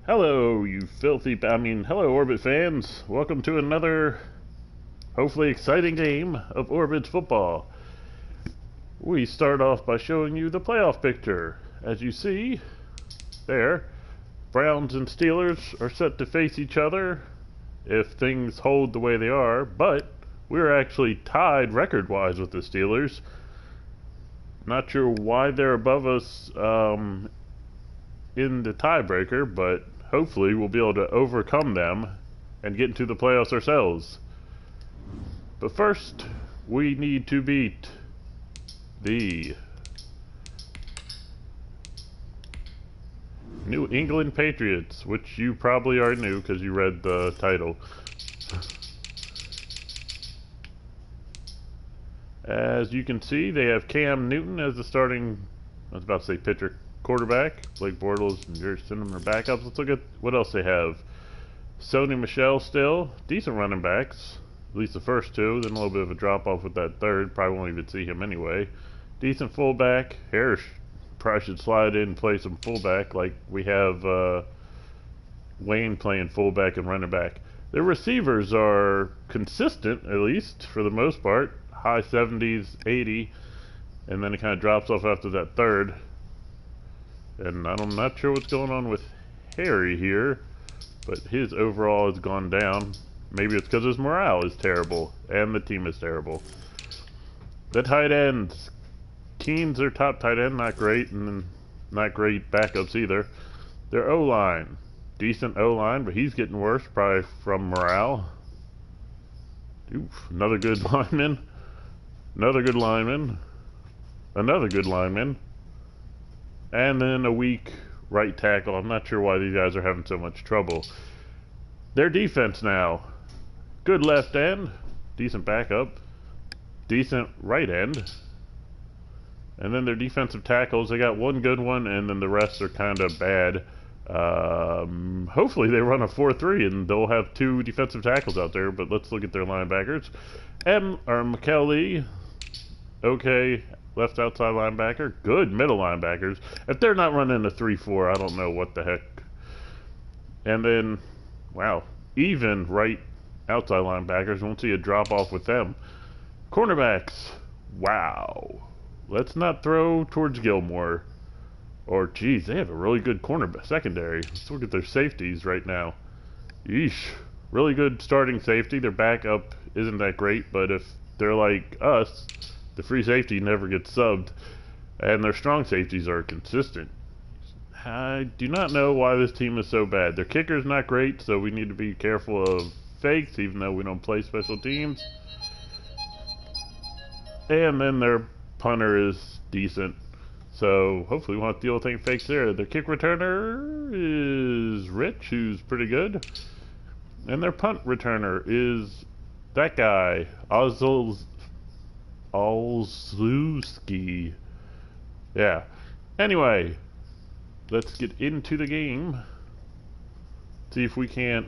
Hello, you hello, Orbit fans. Welcome to another, hopefully exciting game of Orbit football. We start off by showing you the playoff picture. As you see, there, Browns and Steelers are set to face each other if things hold the way they are, but we're actually tied record-wise with the Steelers. Not sure why they're above us in the tiebreaker, but hopefully we'll be able to overcome them and get into the playoffs ourselves. But first, we need to beat the New England Patriots, which you probably already knew because you read the title. As you can see, they have Cam Newton as the starting, I was about to say pitcher, quarterback. Blake Bortles and Jared Stidham are backups. Let's look at what else they have. Sony Michel still. Decent running backs. At least the first two. Then a little bit of a drop-off with that third. Probably won't even see him anyway. Decent fullback. Harris probably should slide in and play some fullback like we have Wayne playing fullback and running back. Their receivers are consistent, at least, for the most part. High 70s, 80. And then it kind of drops off after that third. And I'm not sure what's going on with Harry here, but his overall has gone down. Maybe it's because his morale is terrible, and the team is terrible. The tight ends. Keen's their top tight end, not great, and then not great backups either. Their O-line. Decent O-line, but he's getting worse, probably from morale. Oof, another good lineman. Another good lineman. Another good lineman. And then a weak right tackle. I'm not sure why these guys are having so much trouble. Their defense now. Good left end. Decent backup. Decent right end. And then their defensive tackles. They got one good one, and then the rest are kind of bad. Hopefully they run a 4-3, and they'll have two defensive tackles out there. But let's look at their linebackers. McKelly. Okay. Left outside linebacker. Good middle linebackers. If they're not running a 3-4, I don't know what the heck. And then, wow, even right outside linebackers. Won't see a drop off with them. Cornerbacks. Wow. Let's not throw towards Gilmore. Or, geez, they have a really good cornerback secondary. Let's look at their safeties right now. Yeesh. Really good starting safety. Their backup isn't that great, but if they're like us, the free safety never gets subbed, and their strong safeties are consistent. I do not know why this team is so bad. Their kicker's not great, so we need to be careful of fakes, even though we don't play special teams. And then their punter is decent, so hopefully we won't have to deal with any fakes there. Their kick returner is Rich, who's pretty good. And their punt returner is that guy, Olszewski. Yeah. Anyway, let's get into the game. See if we can't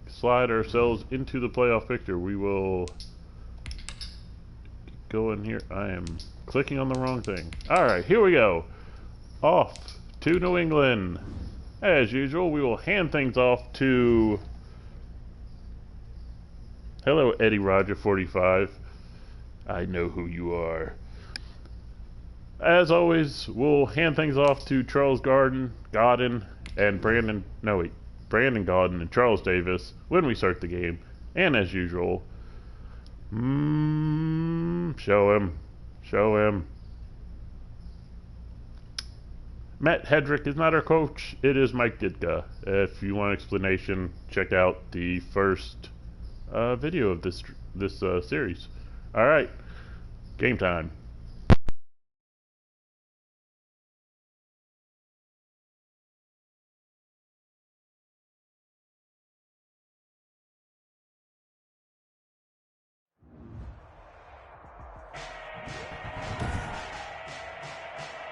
slide ourselves into the playoff picture. We will go in here. I am clicking on the wrong thing. Alright, here we go. Off to New England. As usual, we will hand things off to... Hello, Eddie Roger 45. I know who you are. As always, we'll hand things off to Charles Godden, and Brandon Godden and Charles Davis when we start the game. And as usual, show him. Matt Hedrick is not our coach. It is Mike Ditka. If you want an explanation, check out the first video of this series. Alright, game time.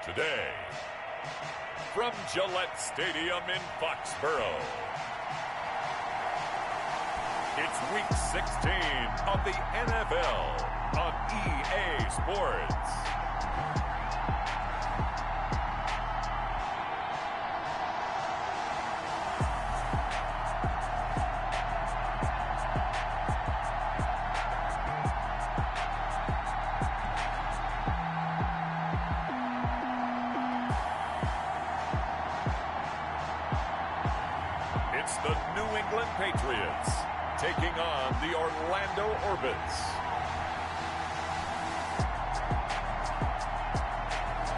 Today, from Gillette Stadium in Foxborough, it's Week 16 of the NFL on EA Sports. Patriots taking on the Orlando Orbits.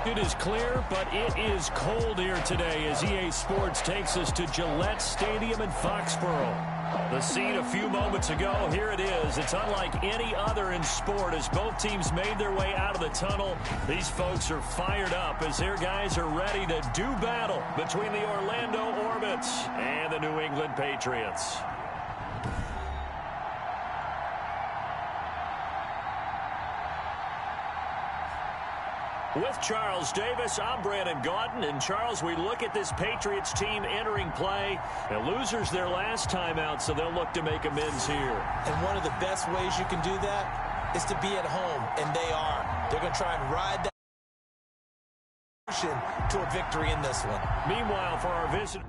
It is clear, but it is cold here today as EA Sports takes us to Gillette Stadium in Foxborough. The scene a few moments ago, here it is. It's unlike any other in sport as both teams made their way out of the tunnel. These folks are fired up as their guys are ready to do battle between the Orlando Orbits and the New England Patriots. With Charles Davis, I'm Brandon Gaudin. And Charles, we look at this Patriots team entering play. The losers their last time out, so they'll look to make amends here. And one of the best ways you can do that is to be at home, and they are. They're going to try and ride that to a victory in this one. Meanwhile, for our visit.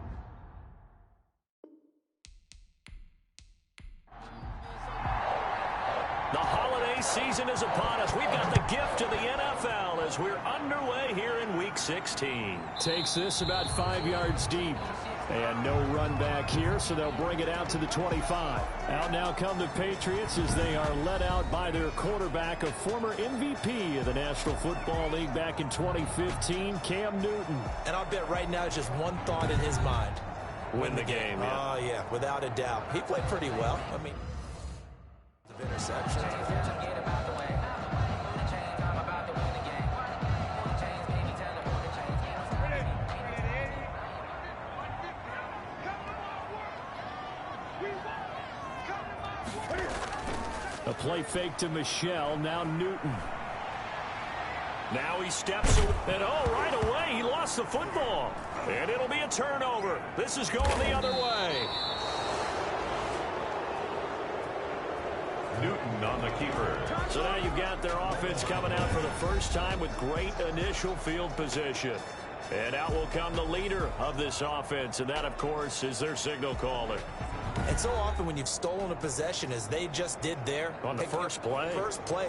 The holiday season is upon us. We've got the gift of the NFL as we're underway here in Week 16. Takes this about 5 yards deep. And no run back here, so they'll bring it out to the 25. Out now come the Patriots as they are led out by their quarterback, a former MVP of the National Football League back in 2015, Cam Newton. And I'll bet right now it's just one thought in his mind. Win the game, yeah. Oh, yeah, without a doubt. He played pretty well. I mean, interception. A play fake to Michelle, now Newton. Now he steps away, and right away he lost the football. And it'll be a turnover. This is going the other way. Newton on the keeper. So now you've got their offense coming out for the first time with great initial field position. And out will come the leader of this offense, and that, of course, is their signal caller. And so often when you've stolen a possession, as they just did there. On the first play,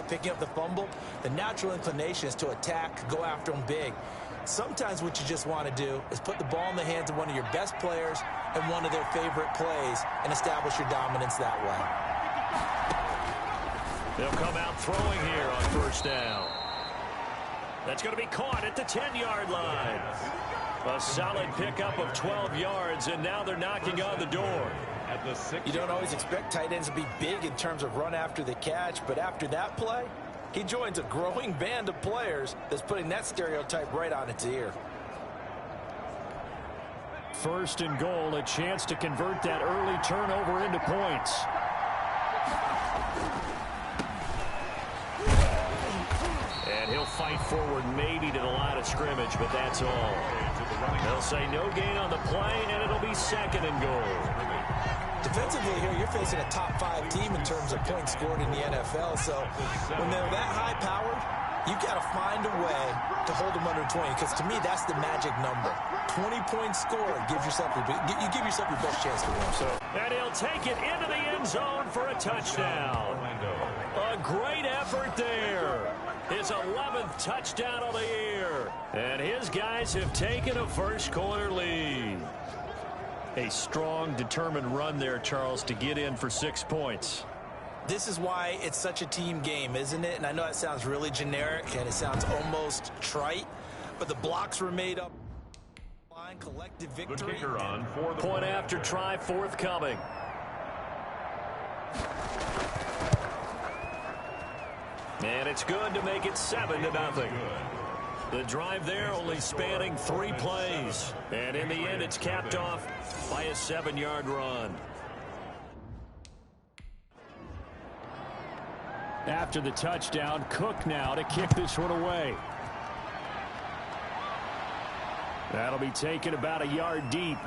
picking up the fumble, the natural inclination is to attack, go after them big. Sometimes what you just want to do is put the ball in the hands of one of your best players and one of their favorite plays and establish your dominance that way. They'll come out throwing here on first down. That's going to be caught at the 10-yard line. A solid pickup of 12 yards, and now they're knocking on the door. At the 6. You don't always expect tight ends to be big in terms of run after the catch, but after that play, he joins a growing band of players that's putting that stereotype right on its ear. First and goal, a chance to convert that early turnover into points. And he'll fight forward maybe to the line of scrimmage, but that's all. They'll say no gain on the play, and it'll be second and goal. Defensively here, you're facing a top-5 team in terms of points scored in the NFL, so when they're that high-powered, you got to find a way to hold them under 20, because to me, that's the magic number. 20 points scored gives yourself your best chance to win. So. And he'll take it into the end zone for a touchdown. A great effort there. His 11th touchdown of the year. And his guys have taken a first-quarter lead. A strong, determined run there, Charles, to get in for 6 points. This is why it's such a team game, isn't it? And I know that sounds really generic, and it sounds almost trite, but the blocks were made up. Collective victory. The kicker on for the point after try forthcoming. And it's good to make it 7-0. The drive there only spanning 3 plays. And in the end, it's capped off by a 7-yard run. After the touchdown, Cook now to kick this one away. That'll be taken about a yard deep.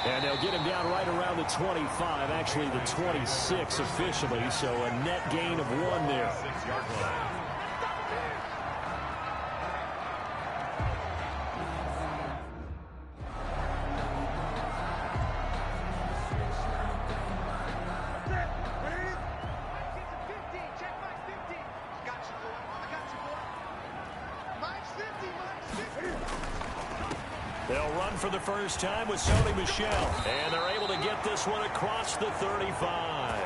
And they'll get him down right around the 25, actually the 26 officially, so a net gain of 1 there. 6-yard line. They'll run for the first time with Sony Michel. And they're able to get this one across the 35.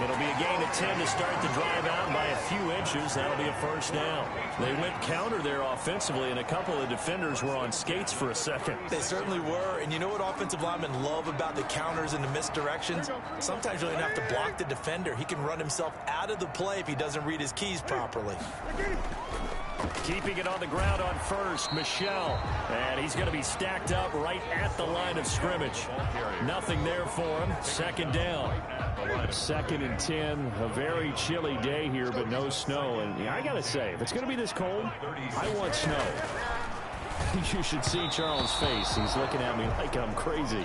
It'll be a gain of 10 to start the drive out by a few inches. That'll be a first down. They went counter there offensively, and a couple of defenders were on skates for a second. They certainly were. And you know what offensive linemen love about the counters and the misdirections? Sometimes you don't even have to block the defender. He can run himself out of the play if he doesn't read his keys properly. Keeping it on the ground on first, Michel. And he's going to be stacked up right at the line of scrimmage. Nothing there for him. Second down. 2nd and 10. A very chilly day here, but no snow. And I got to say, if it's going to be this cold, I want snow. You should see Charles' face. He's looking at me like I'm crazy.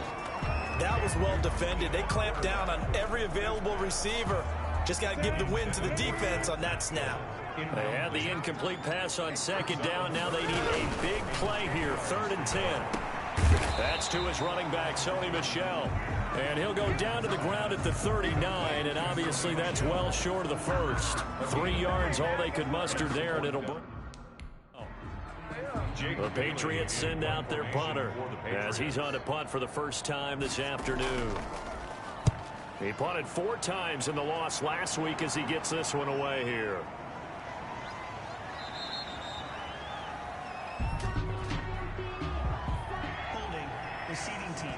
That was well defended. They clamped down on every available receiver. Just got to give the win to the defense on that snap. They had the incomplete pass on second down. Now they need a big play here. 3rd and 10. That's to his running back, Sony Michel. And he'll go down to the ground at the 39, and obviously that's well short of the first. 3 yards, all they could muster there, and it'll... The Patriots send out their punter as he's on to punt for the first time this afternoon. He punted 4 times in the loss last week as he gets this one away here. Holding, receiving team.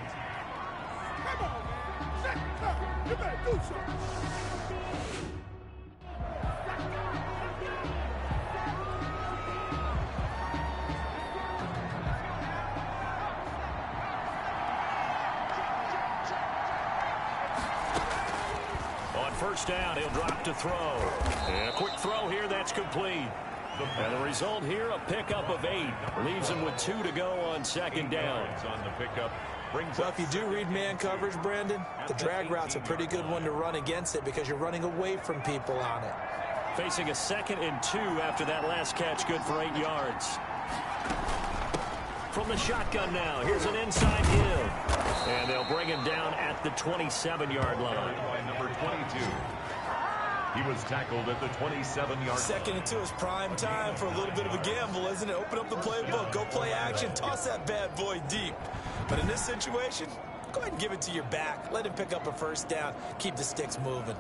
On first down, he'll drop to throw. And a quick throw here, that's complete. And the result here, a pickup of 8. Leaves him with 2 to go on second down. On the pickup. Well, if you do read man coverage, Brandon, the drag route's a pretty good one to run against it because you're running away from people on it. Facing a 2nd and 2 after that last catch, good for 8 yards. From the shotgun now, here's an inside give. And they'll bring him down at the 27-yard line. By number 22. He was tackled at the 27-yard. 2nd and 2 is prime time for a little bit of a gamble, isn't it? Open up the playbook, go play action, toss that bad boy deep. But in this situation, go ahead and give it to your back. Let him pick up a first down. Keep the sticks moving.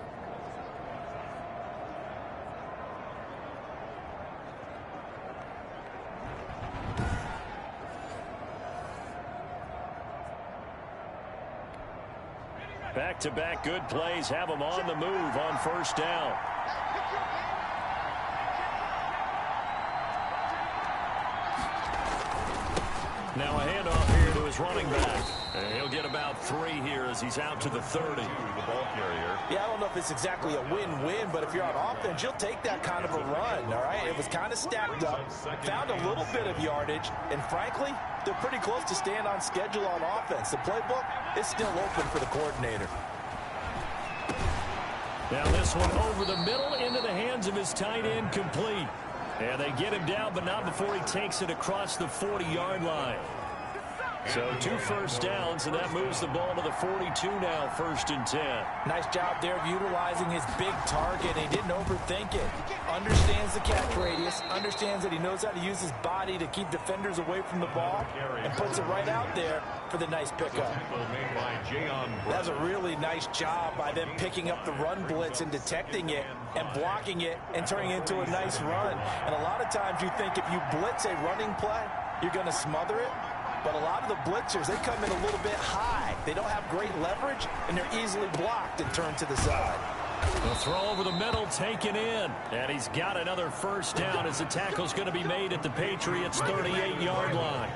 Back-to-back good plays have him on the move on first down. Now a handoff here to his running back. And he'll get about 3 here as he's out to the 30. The ball carrier. Yeah, I don't know if it's exactly a win-win, but if you're on offense, you'll take that kind of a run, all right? It was kind of stacked up, found a little bit of yardage, and frankly, they're pretty close to staying on schedule on offense. The playbook is still open for the coordinator. Now this one over the middle into the hands of his tight end, complete. And they get him down, but not before he takes it across the 40-yard line. So 2 first downs, and that moves the ball to the 42 now, 1st and 10. Nice job there of utilizing his big target. He didn't overthink it. Understands the catch radius, understands that he knows how to use his body to keep defenders away from the ball, and puts it right out there for the nice pickup. That's a really nice job by them picking up the run blitz and detecting it and blocking it and turning it into a nice run. And a lot of times you think if you blitz a running play, you're going to smother it. But a lot of the blitzers, they come in a little bit high. They don't have great leverage, and they're easily blocked and turned to the side. The throw over the middle taken in. And he's got another first down as the tackle's going to be made at the Patriots' 38-yard line.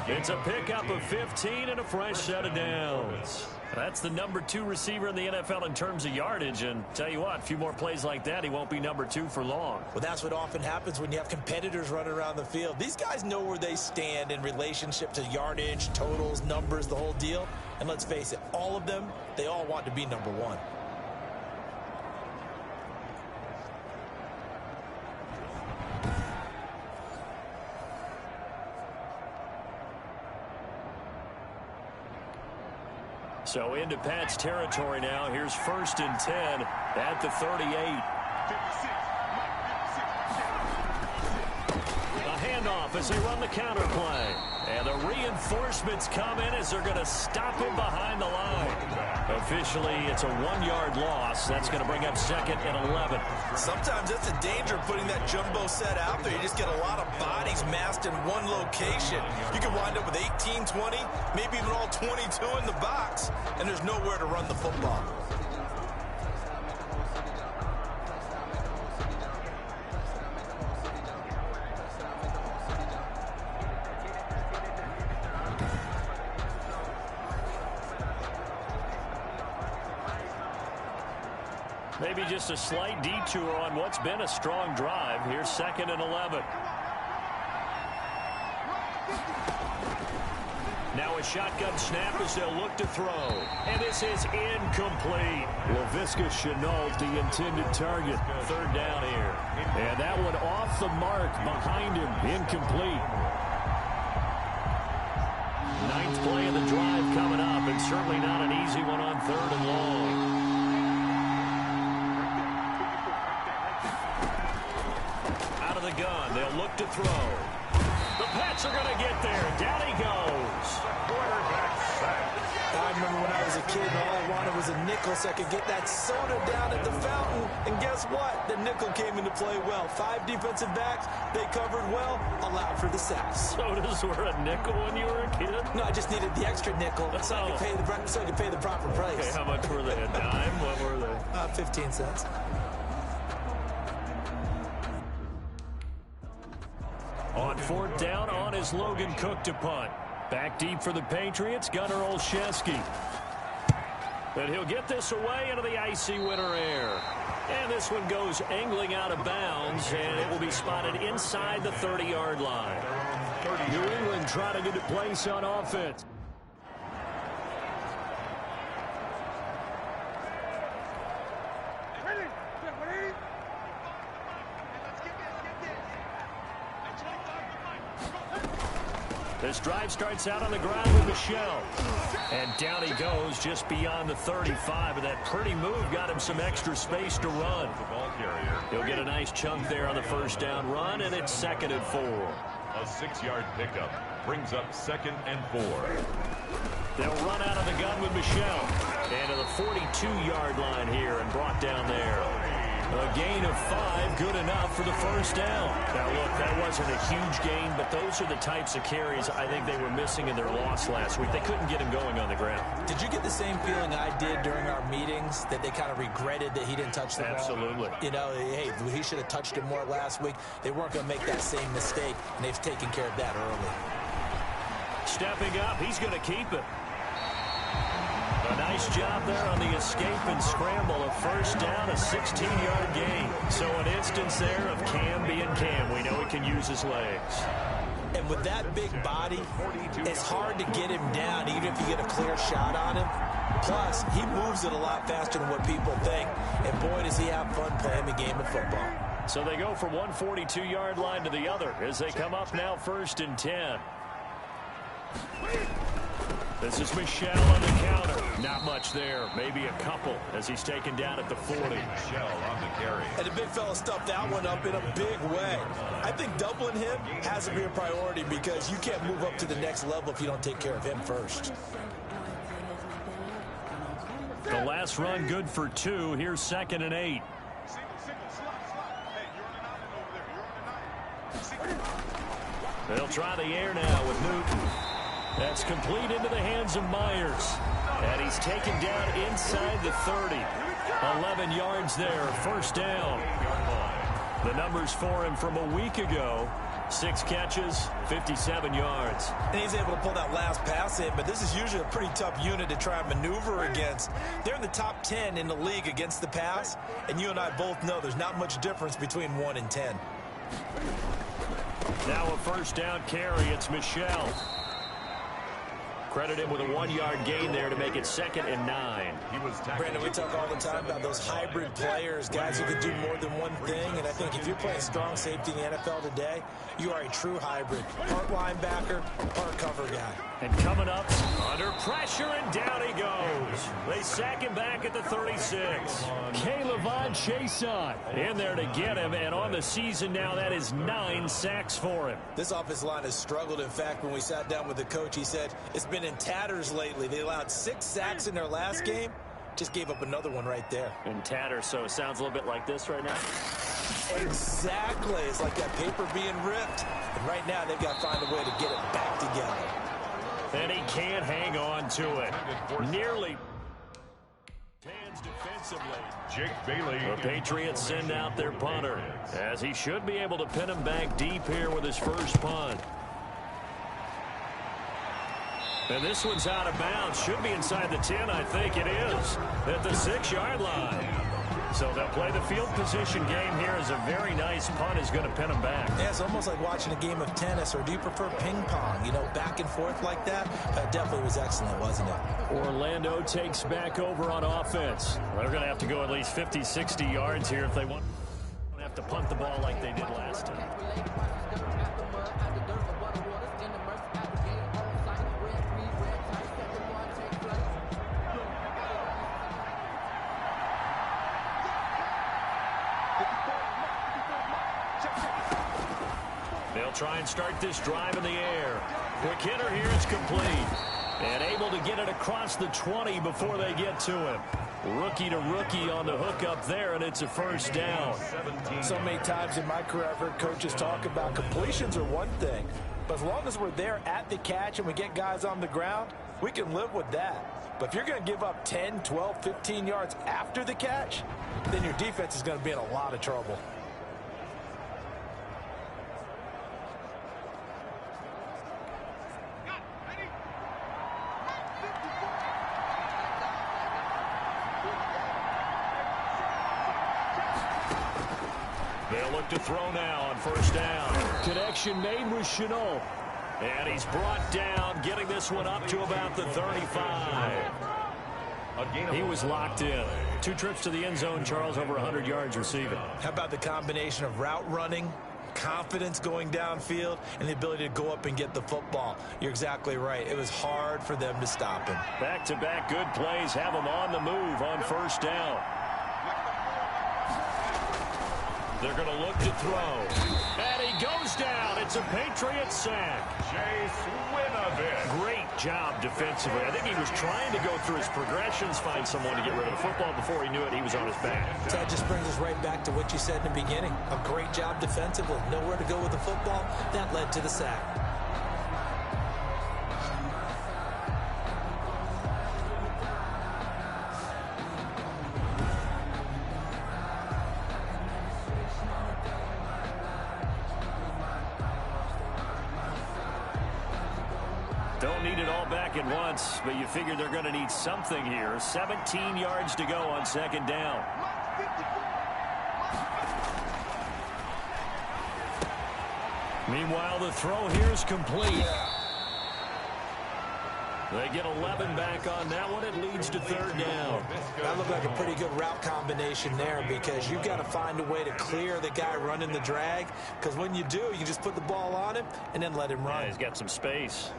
It's a pickup of 15 and a fresh set of downs. That's the number 2 receiver in the NFL in terms of yardage. And tell you what, a few more plays like that, he won't be number 2 for long. Well, that's what often happens when you have competitors running around the field. These guys know where they stand in relationship to yardage, totals, numbers, the whole deal. And let's face it, all of them, they all want to be number 1. So into Pat's territory now. Here's 1st and 10 at the 38. A handoff off as they run the counter play. And the reinforcements come in as they're going to stop him behind the line. Officially, it's a 1-yard loss. That's going to bring up 2nd and 11. Sometimes that's the danger of putting that jumbo set out there. You just get a lot of bodies massed in one location. You can wind up with 18, 20, maybe even all 22 in the box, and there's nowhere to run the football. Maybe just a slight detour on what's been a strong drive. Here's 2nd and 11. Now a shotgun snap as they'll look to throw. And this is incomplete. Laviska Shenault, the intended target. 3rd down here. And that one off the mark behind him. Incomplete. 9th play of the drive coming up, and certainly not an easy one on 3rd and long. The gun. They'll look to throw. The Pats are going to get there. Down he goes. Quarterback sack. I remember when I was a kid and all I wanted was a nickel so I could get that soda down at the fountain. And guess what? The nickel came into play well. 5 defensive backs. They covered well. Allowed for the sacks. Sodas were a nickel when you were a kid? No, I just needed the extra nickel so I could pay the proper price. Okay, how much were they? A dime? What were they? 15 cents. On 4th down, on is Logan Cook to punt. Back deep for the Patriots, Gunnar Olszewski. But he'll get this away into the icy winter air. And this one goes angling out of bounds, and it will be spotted inside the 30-yard line. New England trying to get a place on offense. This drive starts out on the ground with Michel. And down he goes just beyond the 35. And that pretty move got him some extra space to run. The ball carrier. He'll get a nice chunk there on the 1st down run, and it's 2nd and 4. A 6-yard pickup brings up 2nd and 4. They'll run out of the gun with Michel. And to the 42-yard line here and brought down there. A gain of 5, good enough for the 1st down. Now, look, that wasn't a huge gain, but those are the types of carries I think they were missing in their loss last week. They couldn't get him going on the ground. Did you get the same feeling I did during our meetings, that they kind of regretted that he didn't touch the ball? Absolutely. You know, hey, he should have touched it more last week. They weren't going to make that same mistake, and they've taken care of that early. Stepping up, he's going to keep it. A nice job there on the escape and scramble. A 1st down, a 16-yard gain. So an instance there of Cam being Cam. We know he can use his legs. And with that big body, it's hard to get him down, even if you get a clear shot on him. Plus, he moves it a lot faster than what people think. And boy, does he have fun playing the game of football. So they go from one 42-yard line to the other as they come up now 1st and 10. This is Michel on the counter. Not much there. Maybe a couple as he's taken down at the 40. Michel on the carry. And the big fella stuffed that one up in a big way. I think doubling him has to be a priority because you can't move up to the next level if you don't take care of him first. The last run good for 2. Here's 2nd and 8. They'll try the air now with Newton. That's complete into the hands of Myers. And he's taken down inside the 30. 11 yards there, 1st down. The numbers for him from a week ago. 6 catches, 57 yards. And he's able to pull that last pass in, but this is usually a pretty tough unit to try and maneuver against. They're in the top 10 in the league against the pass, and you and I both know there's not much difference between 1 and 10. Now a 1st down carry, it's Michel. Credit him with a 1-yard gain there to make it 2nd and 9. He was tackled. Brandon, we talk all the time about those hybrid players, guys who can do more than one thing. And I think if you're playing strong safety in the NFL today, you are a true hybrid. Part linebacker, part cover guy. And coming up, under pressure, and down he goes. They sack him back at the 36. Caleb Chason in there to get him, and on the season now, that is 9 sacks for him. This offensive line has struggled. In fact, when we sat down with the coach, he said it's been in tatters lately. They allowed 6 sacks in their last game. Just gave up another one right there. In tatters, so it sounds a little bit like this right now. Exactly. It's like that paper being ripped. And right now, they've got to find a way to get it back together. And he can't hang on to it. Nearly hands defensively. Jake Bailey. The Patriots send out their punter, as he should be able to pin him back deep here with his first punt. And this one's out of bounds. Should be inside the 10, I think it is. At the 6-yard line. So they'll play the field position game here as a very nice punt is going to pin him back. Yeah, it's almost like watching a game of tennis, or do you prefer ping pong? You know, back and forth like that? That definitely was excellent, wasn't it? Orlando takes back over on offense. They're going to have to go at least 50, 60 yards here if they want. They have to punt the ball like they did last time. They'll try and start this drive in the air. Quick hitter here is complete. And able to get it across the 20 before they get to him. Rookie to rookie on the hook up there, and it's a first down. So many times in my career I've heard coaches talk about completions are one thing. But as long as we're there at the catch and we get guys on the ground, we can live with that. But if you're going to give up 10, 12, 15 yards after the catch, then your defense is going to be in a lot of trouble. They'll look to throw now on first down. Connection made with Chenault. And he's brought down, getting this one up to about the 35. He was locked in. 2 trips to the end zone, Charles, over 100 yards receiving. How about the combination of route running, confidence going downfield, and the ability to go up and get the football? You're exactly right. It was hard for them to stop him. Back-to-back good plays have him on the move on first down. They're going to look to throw. And he goes down. It's a Patriots sack. Chase Winovich. Great job defensively. I think he was trying to go through his progressions, find someone to get rid of the football. Before he knew it, he was on his back. That just brings us right back to what you said in the beginning. A great job defensively. Nowhere to go with the football. That led to the sack. Don't need it all back at once, but you figure they're going to need something here. 17 yards to go on second down. Meanwhile, the throw here is complete. They get 11 back on that one. It leads to third down. That looked like a pretty good route combination there, because you've got to find a way to clear the guy running the drag, because when you do, you just put the ball on him and then let him run. Yeah, he's got some space.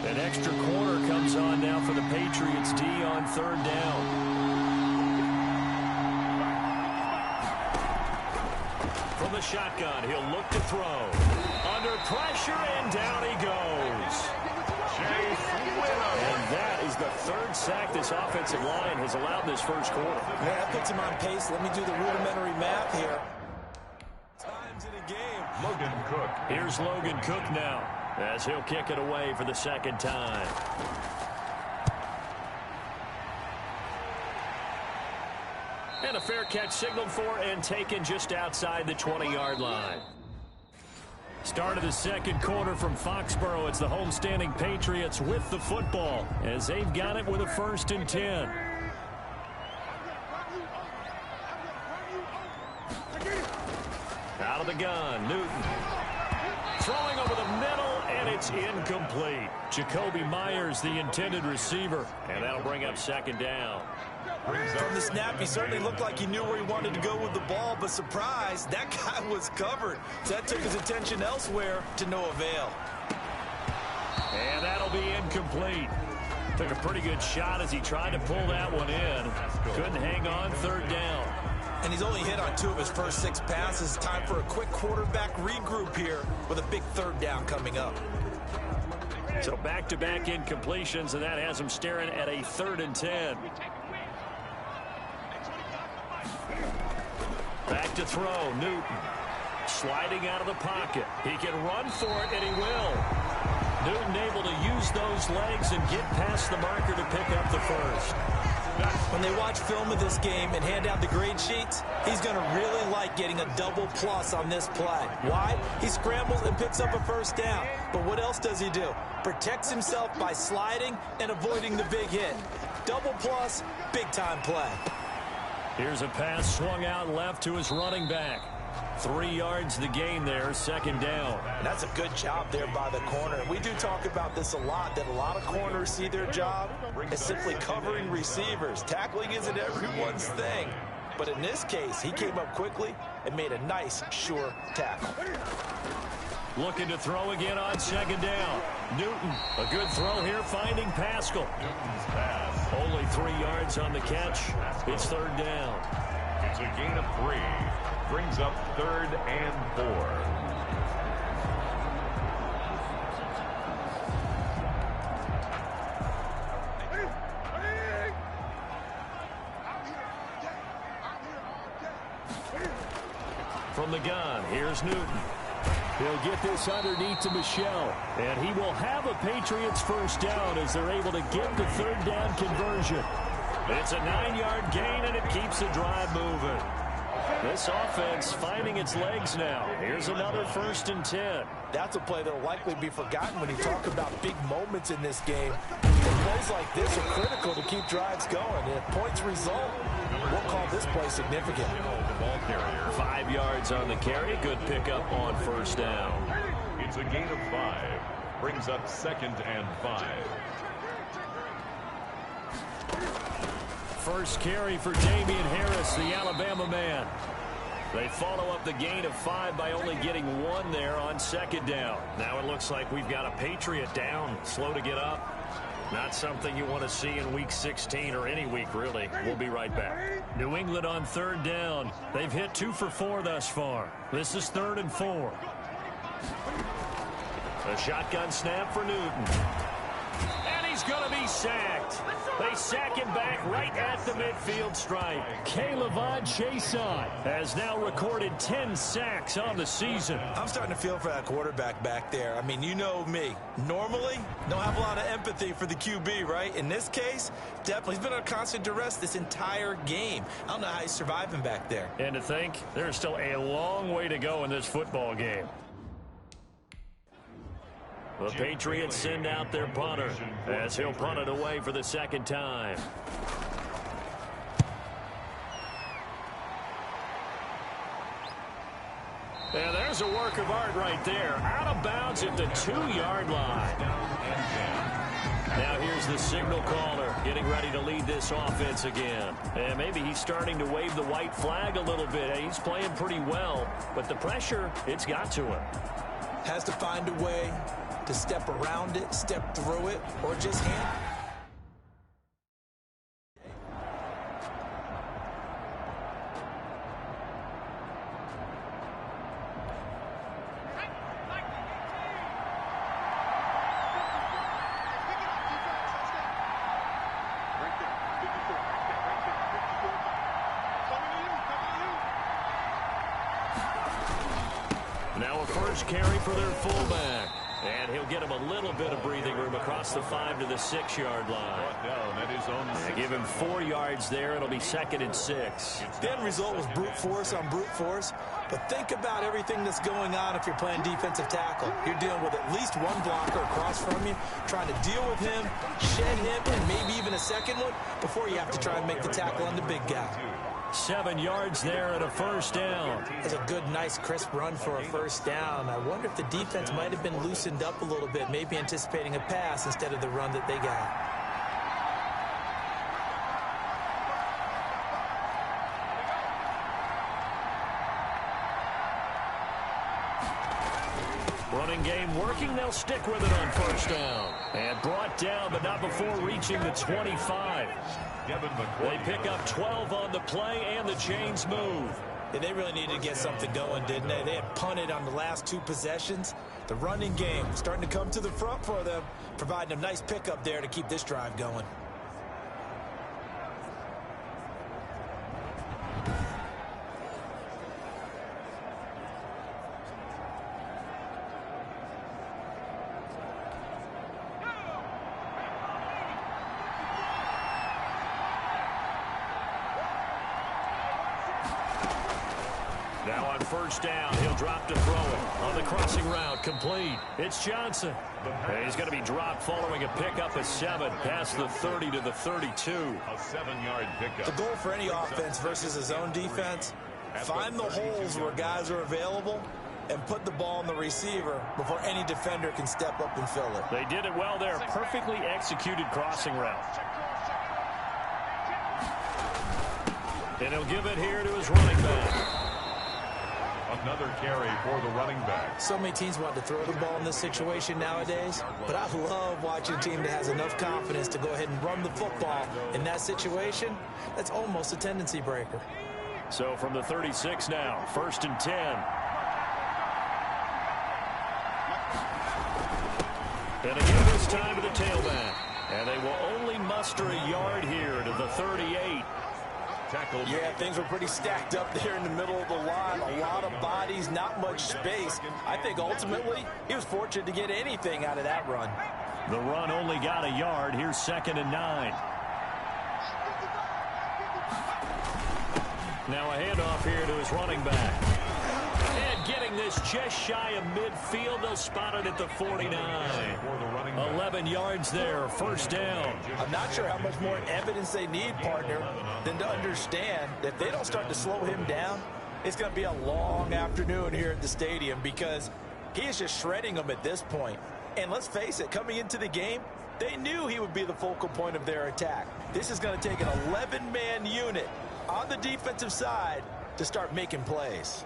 An extra corner comes on now for the Patriots D on third down. From the shotgun, he'll look to throw. Under pressure, and down he goes. And that is the 3rd sack this offensive line has allowed this first quarter. Yeah, that puts him on pace. Let me do the rudimentary math here. Times in a game. Logan Cook. Here's Logan Cook now, as he'll kick it away for the second time. And a fair catch signaled for and taken just outside the 20-yard line. Start of the second quarter from Foxborough. It's the homestanding Patriots with the football, as they've got it with a 1st and 10. Out of the gun, Newton. Throwing over the middle, and it's it's incomplete. Jacoby Myers, the intended receiver, and that'll bring up second down. From the snap, he certainly looked like he knew where he wanted to go with the ball, but surprise, that guy was covered. So that took his attention elsewhere to no avail. And that'll be incomplete. Took a pretty good shot as he tried to pull that one in. Couldn't hang on, third down. And he's only hit on 2 of his first 6 passes. Time for a quick quarterback regroup here with a big third down coming up. So back-to-back incompletions, and that has him staring at a 3rd and 10. Back to throw, Newton. Sliding out of the pocket. He can run for it, and he will. Newton able to use those legs and get past the marker to pick up the first. When they watch film of this game and hand out the grade sheets, he's going to really like getting a double plus on this play. Why? He scrambles and picks up a first down. But what else does he do? Protects himself by sliding and avoiding the big hit. Double plus, big-time play. Here's a pass swung out left to his running back. 3 yards the gain there, second down. And that's a good job there by the corner. And we do talk about this a lot, that a lot of corners see their job as simply covering receivers. Tackling isn't everyone's thing. But in this case, he came up quickly and made a nice, sure tackle. Looking to throw again on second down. Newton, a good throw here, finding Pascal. Only 3 yards on the catch. It's third down. It's a gain of 3. Brings up 3rd and 4. From the gun, here's Newton. He'll get this underneath to Michel, and he will have a Patriots first down as they're able to get the third down conversion. It's a 9-yard gain, and it keeps the drive moving. This offense finding its legs now. Here's another 1st and 10. That's a play that will likely be forgotten when you talk about big moments in this game. And plays like this are critical to keep drives going. And if points result, we'll call this play significant. 5 yards on the carry. Good pickup on first down. It's a gain of 5. Brings up 2nd and 5. First carry for Damian Harris, the Alabama man. They follow up the gain of 5 by only getting 1 there on second down. Now it looks like we've got a Patriot down, slow to get up. Not something you want to see in Week 16 or any week, really. We'll be right back. New England on third down. They've hit 2 for 4 thus far. This is 3rd and 4. A shotgun snap for Newton. And he's going to be sacked. They sack him back right at the midfield stripe. K'Lavon Chaisson has now recorded 10 sacks on the season. I'm starting to feel for that quarterback back there. I mean, you know me. Normally, don't have a lot of empathy for the QB, right? In this case, definitely. He's been under constant duress this entire game. I don't know how he's surviving back there. And to think, there's still a long way to go in this football game. The Patriots send out their punter as he'll punt it away for the second time. And there's a work of art right there. Out of bounds at the 2-yard line. Now here's the signal caller getting ready to lead this offense again. And maybe he's starting to wave the white flag a little bit. He's playing pretty well, but the pressure, it's got to him. Has to find a way to step around it, step through it, or just hand. Now a first carry for their fullback. And he'll get him a little bit of breathing room across the 5 to the 6-yard line. They give him 4 yards there. It'll be 2nd and 6. The end result was brute force on brute force. But think about everything that's going on if you're playing defensive tackle. You're dealing with at least one blocker across from you, trying to deal with him, shed him, and maybe even a second one before you have to try and make the tackle on the big guy. 7 yards there and a 1st down. It's a good, nice, crisp run for a 1st down. I wonder if the defense might have been loosened up a little bit, maybe anticipating a pass instead of the run that they got. Running game working. They'll stick with it on 1st down. And brought down, but not before reaching the 25. They pick up 12 on the play, and the chains move. Yeah, they really needed to get something going, didn't they? They had punted on the last 2 possessions. The running game starting to come to the front for them, providing a nice pickup there to keep this drive going. Now on 1st down, he'll drop to throw it. On the crossing route, complete. It's Johnson. And he's going to be dropped following a pickup of 7 past the 30 to the 32. A 7-yard pickup. The goal for any offense versus his own defense, find the holes where guys are available and put the ball on the receiver before any defender can step up and fill it. They did it well there. Perfectly executed crossing route. And he'll give it here to his running back. Another carry for the running back. So many teams want to throw the ball in this situation nowadays, but I love watching a team that has enough confidence to go ahead and run the football in that situation. That's almost a tendency breaker. So from the 36 now, 1st and 10. And again this time to the tailback. And they will only muster a yard here to the 38. Tackled. Yeah, things were pretty stacked up there in the middle of the line. A lot of bodies, not much space. I think ultimately he was fortunate to get anything out of that run. The run only got a yard. Here's 2nd and 9. Now a handoff here to his running back. And getting this just shy of midfield. They'll spot it at the 49. 11 yards there, 1st down. I'm not sure how much more evidence they need, partner, than to understand that if they don't start to slow him down, it's going to be a long afternoon here at the stadium because he is just shredding them at this point. And let's face it, coming into the game, they knew he would be the focal point of their attack. This is going to take an 11-man unit on the defensive side to start making plays.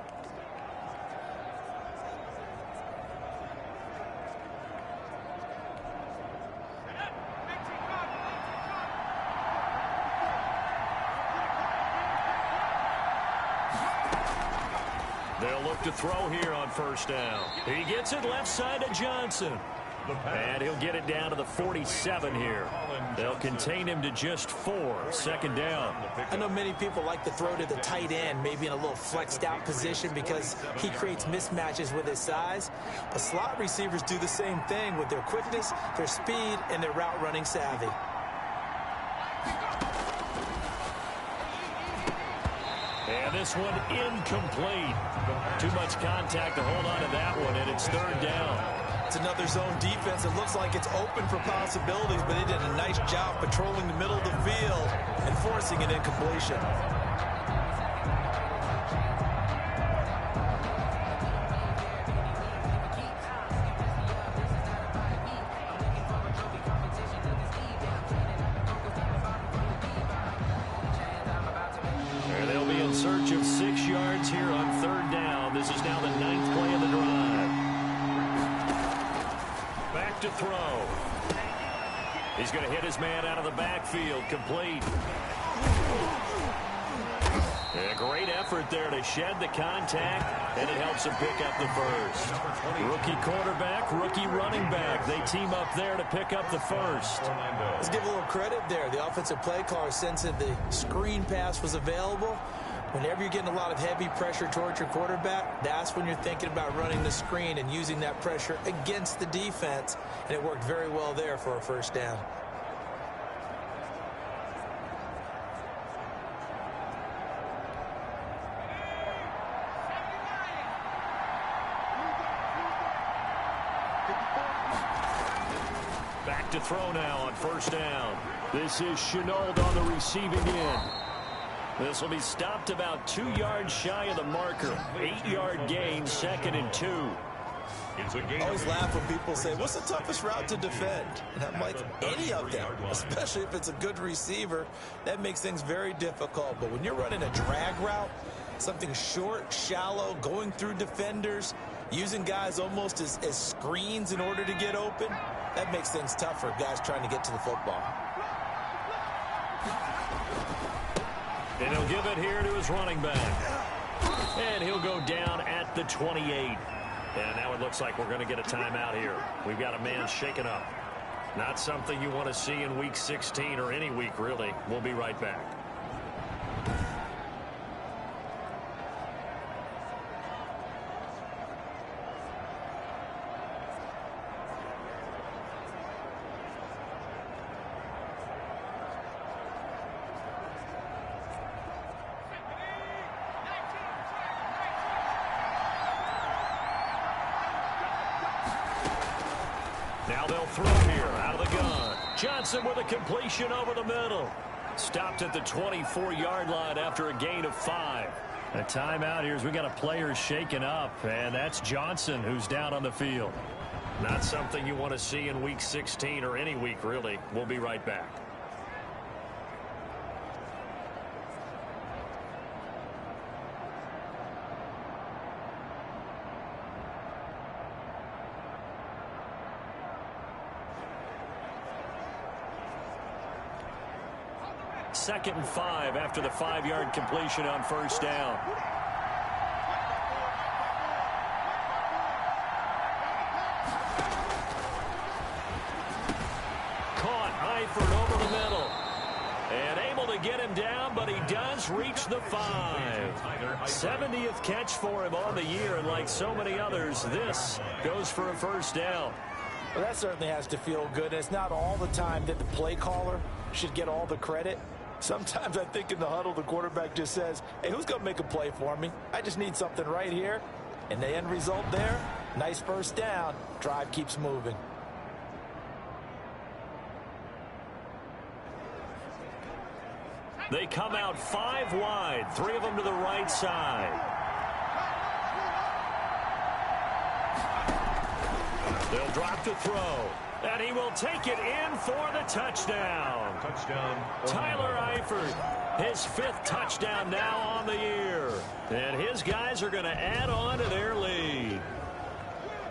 They'll look to throw here on 1st down. He gets it left side to Johnson. And he'll get it down to the 47 here. They'll contain him to just 4. 2nd down. I know many people like to throw to the tight end, maybe in a little flexed out position because he creates mismatches with his size. But slot receivers do the same thing with their quickness, their speed, and their route running savvy. And this one incomplete. Too much contact to hold on to that one, and it's 3rd down. It's another zone defense. It looks like it's open for possibilities, but they did a nice job patrolling the middle of the field and forcing an incompletion. And they'll be in search of 6 yards here on 3rd down. This is now the 9th play of the drive. Back to throw. He's going to hit his man out of the backfield. Complete. A great effort there to shed the contact, and it helps him pick up the first. Rookie quarterback, rookie running back. They team up there to pick up the first. Let's give a little credit there. The offensive play caller sensed that the screen pass was available. Whenever you're getting a lot of heavy pressure towards your quarterback, that's when you're thinking about running the screen and using that pressure against the defense. And it worked very well there for a 1st down. to throw now on first down. This is Shenault on the receiving end. This will be stopped about 2 yards shy of the marker. 8-yard gain, 2nd and 2. I always laugh when people say, what's the toughest route to defend? And I'm like, any of them, especially if it's a good receiver. That makes things very difficult. But when you're running a drag route, something short, shallow, going through defenders, using guys almost as screens in order to get open, that makes things tough for guys trying to get to the football. And he'll give it here to his running back. And he'll go down at the 28. And now it looks like we're going to get a timeout here. We've got a man shaken up. Not something you want to see in Week 16 or any week, really. We'll be right back. Now they'll throw here out of the gun. Johnson with a completion over the middle. Stopped at the 24-yard line after a gain of 5. A timeout here as we got a player shaken up, and that's Johnson who's down on the field. Not something you want to see in Week 16 or any week, really. We'll be right back. Second and 5 after the 5-yard completion on first down. Caught Eifert over the middle. And able to get him down, but he does reach the 5. 70th catch for him on the year, and like so many others, this goes for a first down. Well, that certainly has to feel good. It's not all the time that the play caller should get all the credit. Sometimes I think in the huddle, the quarterback just says, hey, who's going to make a play for me? I just need something right here. And the end result there, nice first down. Drive keeps moving. They come out 5 wide, 3 of them to the right side. They'll drop to throw. And he will take it in for the touchdown. Touchdown. Tyler Eifert, his 5th touchdown now on the year. And his guys are going to add on to their lead.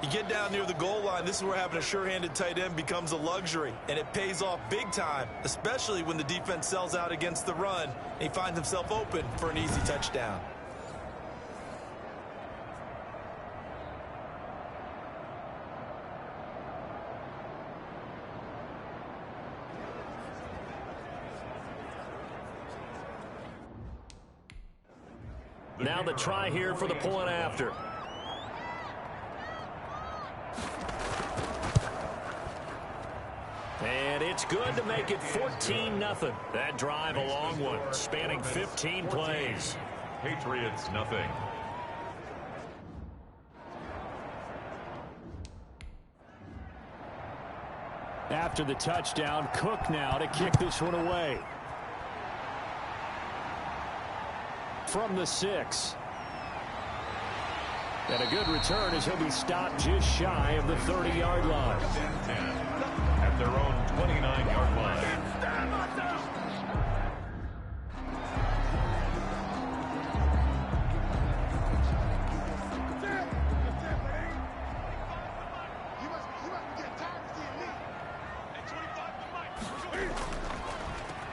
You get down near the goal line, this is where having a sure-handed tight end becomes a luxury. And it pays off big time, especially when the defense sells out against the run. And he finds himself open for an easy touchdown. Now the try here for the point after. And it's good to make it 14-0. That drive a long one, spanning 15 plays. Patriots, nothing. After the touchdown, Cook now to kick this one away. From the 6. And a good return as he'll be stopped just shy of the 30-yard line. 10 at their own 29-yard line.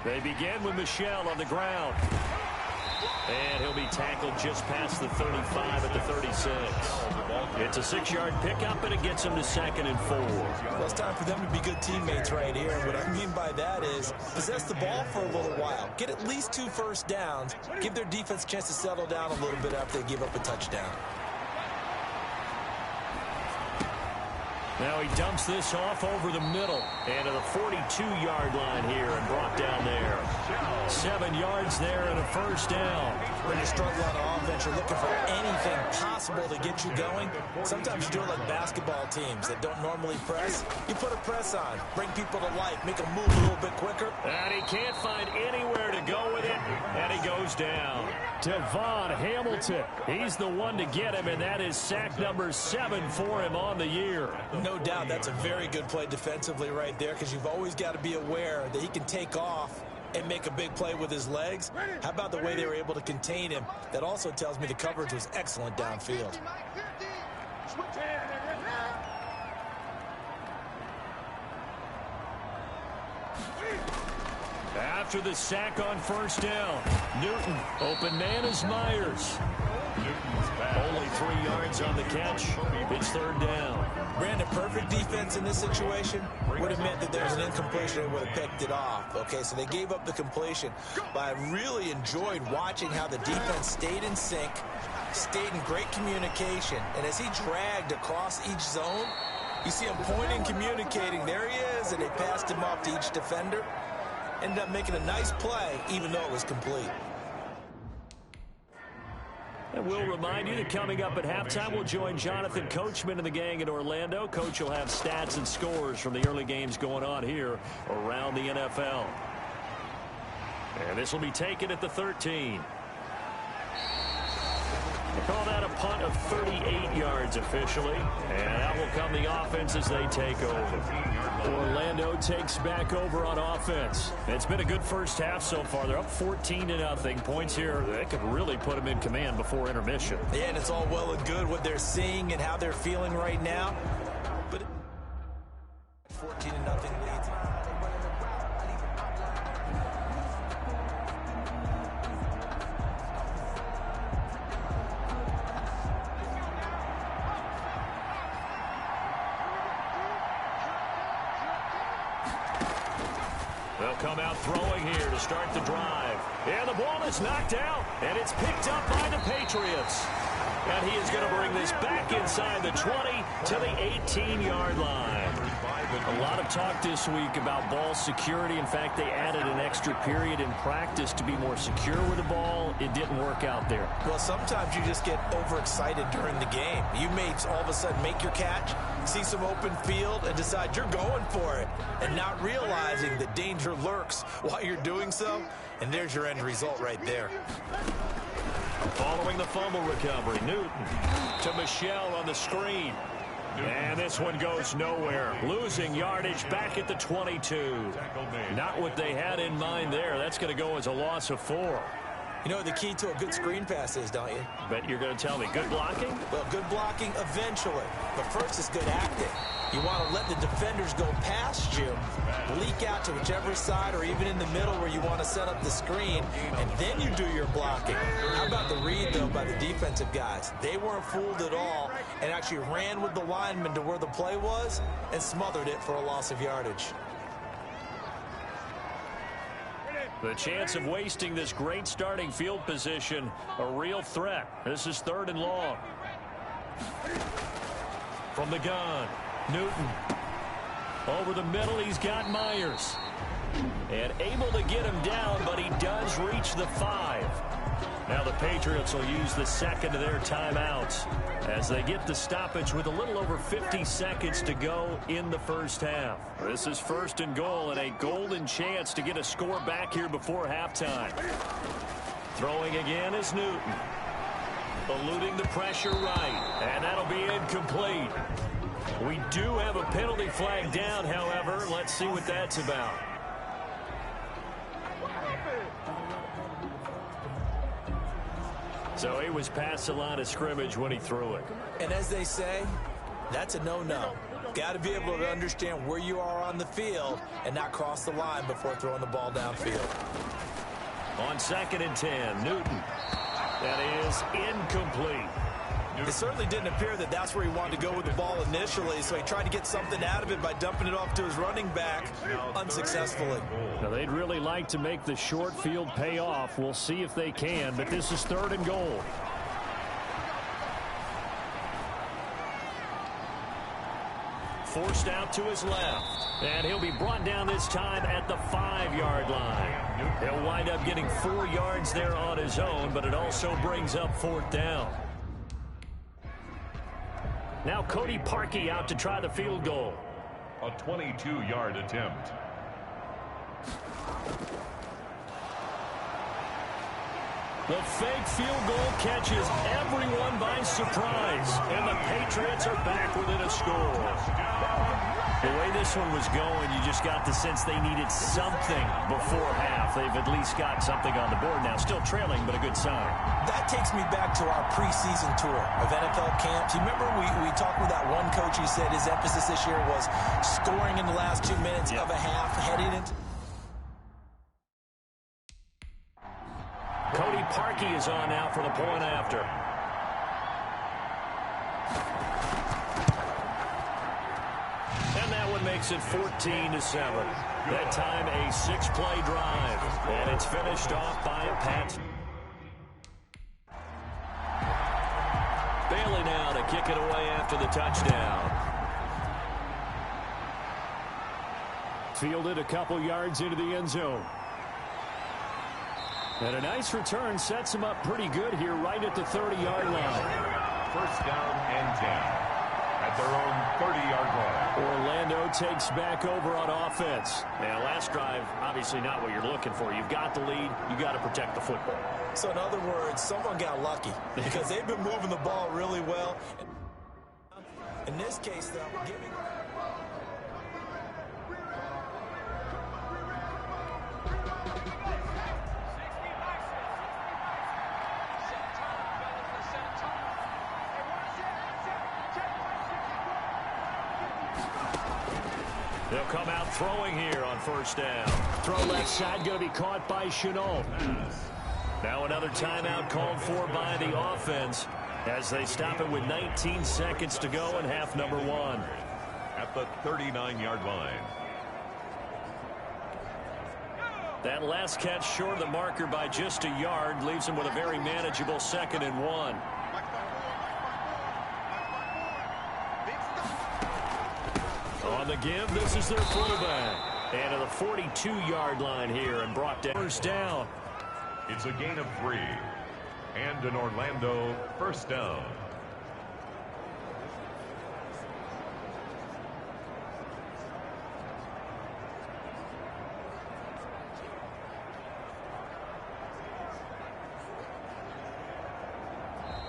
They begin with Michel on the ground. And he'll be tackled just past the 35 at the 36. It's a 6-yard pickup, and it gets him to 2nd and 4. Well, it's time for them to be good teammates right here. And what I mean by that is possess the ball for a little while. Get at least 2 first downs. Give their defense a chance to settle down a little bit after they give up a touchdown. Now he dumps this off over the middle and to the 42-yard line here and brought down there. 7 yards there and a first down. When you struggle on offense, you're looking for anything possible to get you going. Sometimes you do it like basketball teams that don't normally press. You put a press on, bring people to life, make them move a little bit quicker. And he can't find anywhere to go with it, and he goes down. Devon Hamilton, he's the one to get him, and that is sack number 7 for him on the year. No doubt that's a very good play defensively right there, because you've always got to be aware that he can take off and make a big play with his legs. How about the way they were able to contain him? That also tells me the coverage was excellent downfield. After the sack on first down, Newton, open man is Myers. Only 3 yards on the catch. It's third down. Brandon, perfect defense in this situation would have meant that there's an incompletion and would have picked it off. Okay, so they gave up the completion. But I really enjoyed watching how the defense stayed in sync, stayed in great communication. And as he dragged across each zone, you see him pointing, communicating. There he is, and they passed him off to each defender. Ended up making a nice play, even though it was complete. And we'll remind you that coming up at halftime, we'll join Jonathan Coachman and the gang in Orlando. Coach will have stats and scores from the early games going on here around the NFL. And this will be taken at the 13. They call that a punt of 38 yards officially. And out will come the offense as they take over. Orlando takes back over on offense. It's been a good first half so far. They're up 14-0. Points here that could really put them in command before intermission. Yeah, and it's all well and good what they're seeing and how they're feeling right now. But 14-0 leads. They'll come out throwing here to start the drive. And the ball is knocked out, and it's picked up by the Patriots. And he is going to bring this back inside the 20 to the 18-yard line. A lot of talk this week about ball security. In fact, they added an extra period in practice to be more secure with the ball. It didn't work out there. Well, sometimes you just get overexcited during the game. You may all of a sudden make your catch, see some open field, and decide you're going for it, and not realizing that danger lurks while you're doing so. And there's your end result right there. Following the fumble recovery, Newton to Michelle on the screen. And this one goes nowhere. Losing yardage back at the 22. Not what they had in mind there. That's going to go as a loss of 4. You know what the key to a good screen pass is, don't you? Bet you're going to tell me good blocking? Well, good blocking eventually. But first is good acting. You want to let the defenders go past you, leak out to whichever side or even in the middle where you want to set up the screen, and then you do your blocking. How about the read, though, by the defensive guys? They weren't fooled at all and actually ran with the lineman to where the play was and smothered it for a loss of yardage. The chance of wasting this great starting field position, a real threat. This is 3rd and long. From the gun, Newton. Over the middle, he's got Myers. And able to get him down, but he does reach the 5. Now the Patriots will use the second of their timeouts as they get the stoppage with a little over 50 seconds to go in the first half. This is 1st and goal and a golden chance to get a score back here before halftime. Throwing again is Newton. Eluding the pressure right, and that'll be incomplete. We do have a penalty flag down, however. Let's see what that's about. So he was past the line of scrimmage when he threw it. And as they say, that's a no-no. Got to be able to understand where you are on the field and not cross the line before throwing the ball downfield. On 2nd and 10, Newton. That is incomplete. It certainly didn't appear that that's where he wanted to go with the ball initially, so he tried to get something out of it by dumping it off to his running back unsuccessfully. Now, they'd really like to make the short field pay off. We'll see if they can, but this is 3rd and goal. forced out to his left. And he'll be brought down this time at the 5-yard line. He'll wind up getting 4 yards there on his own, but it also brings up 4th down. Now Cody Parkey out to try the field goal. A 22-yard attempt. The fake field goal catches everyone by surprise, and the Patriots are back within a score. The way this one was going, you just got the sense they needed something before half. They've at least got something on the board now. Still trailing, but a good sign. That takes me back to our preseason tour of NFL camps. You remember we talked with that one coach. He said his emphasis this year was scoring in the last 2 minutes of a half, heading into... Cody Parkey is on now for the point after. And that one makes it 14-7. That time a 6-play drive. And it's finished off by a Pat. Bailey now to kick it away after the touchdown. Fielded a couple yards into the end zone. And a nice return sets him up pretty good here right at the 30-yard line. First down and 10 at their own 30-yard line. Orlando takes back over on offense. Now, last drive, obviously not what you're looking for. You've got the lead. You've got to protect the football. So, in other words, someone got lucky because they've been moving the ball really well. In this case, though, giving... They'll come out throwing here on first down. Throw left side, going to be caught by Chenault. Now another timeout called for by the offense as they stop it with 19 seconds to go in half number 1. At the 39-yard line. That last catch short of the marker by just a yard leaves them with a very manageable 2nd and 1. On the give, this is their fullback. And to the 42-yard line here and brought down. First down. It's a gain of 3. And an Orlando first down.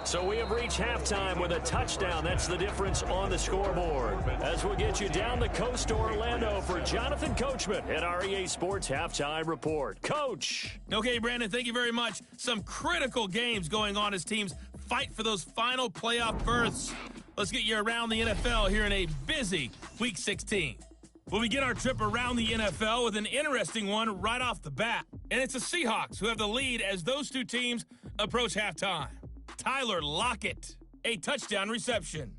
So we have reached halftime with a touchdown. That's the difference on the scoreboard. As we'll get you down the coast to Orlando for Jonathan Coachman at our EA Sports Halftime Report. Coach. Okay, Brandon, thank you very much. Some critical games going on as teams fight for those final playoff berths. Let's get you around the NFL here in a busy Week 16. We'll begin our trip around the NFL with an interesting one right off the bat. And it's the Seahawks who have the lead as those two teams approach halftime. Tyler Lockett, a touchdown reception.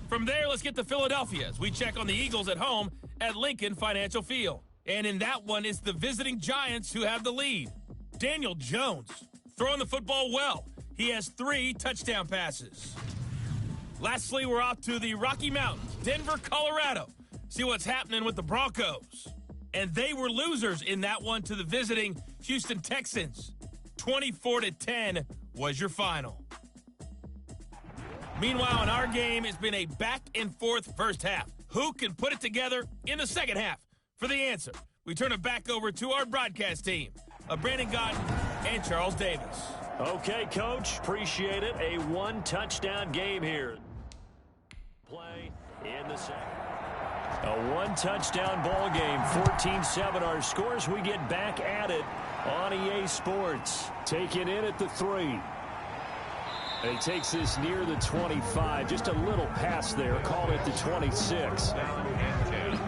From there, let's get to Philadelphia as we check on the Eagles at home at Lincoln Financial Field. And in that one, it's the visiting Giants who have the lead. Daniel Jones throwing the football well. He has 3 touchdown passes. Lastly, we're off to the Rocky Mountains, Denver, Colorado. See what's happening with the Broncos. And they were losers in that one to the visiting Houston Texans. 24-10 was your final. Meanwhile, in our game, it's been a back-and-forth first half. Who can put it together in the second half? For the answer, we turn it back over to our broadcast team of Brandon Gotton and Charles Davis. Okay, Coach, appreciate it. A 1-touchdown game here. Play in the second. A 1-touchdown ball game, 14-7 our scores. We get back at it on EA Sports. Taken in at the 3. And he takes this near the 25. Just a little pass there. Call it the 26. Down and 10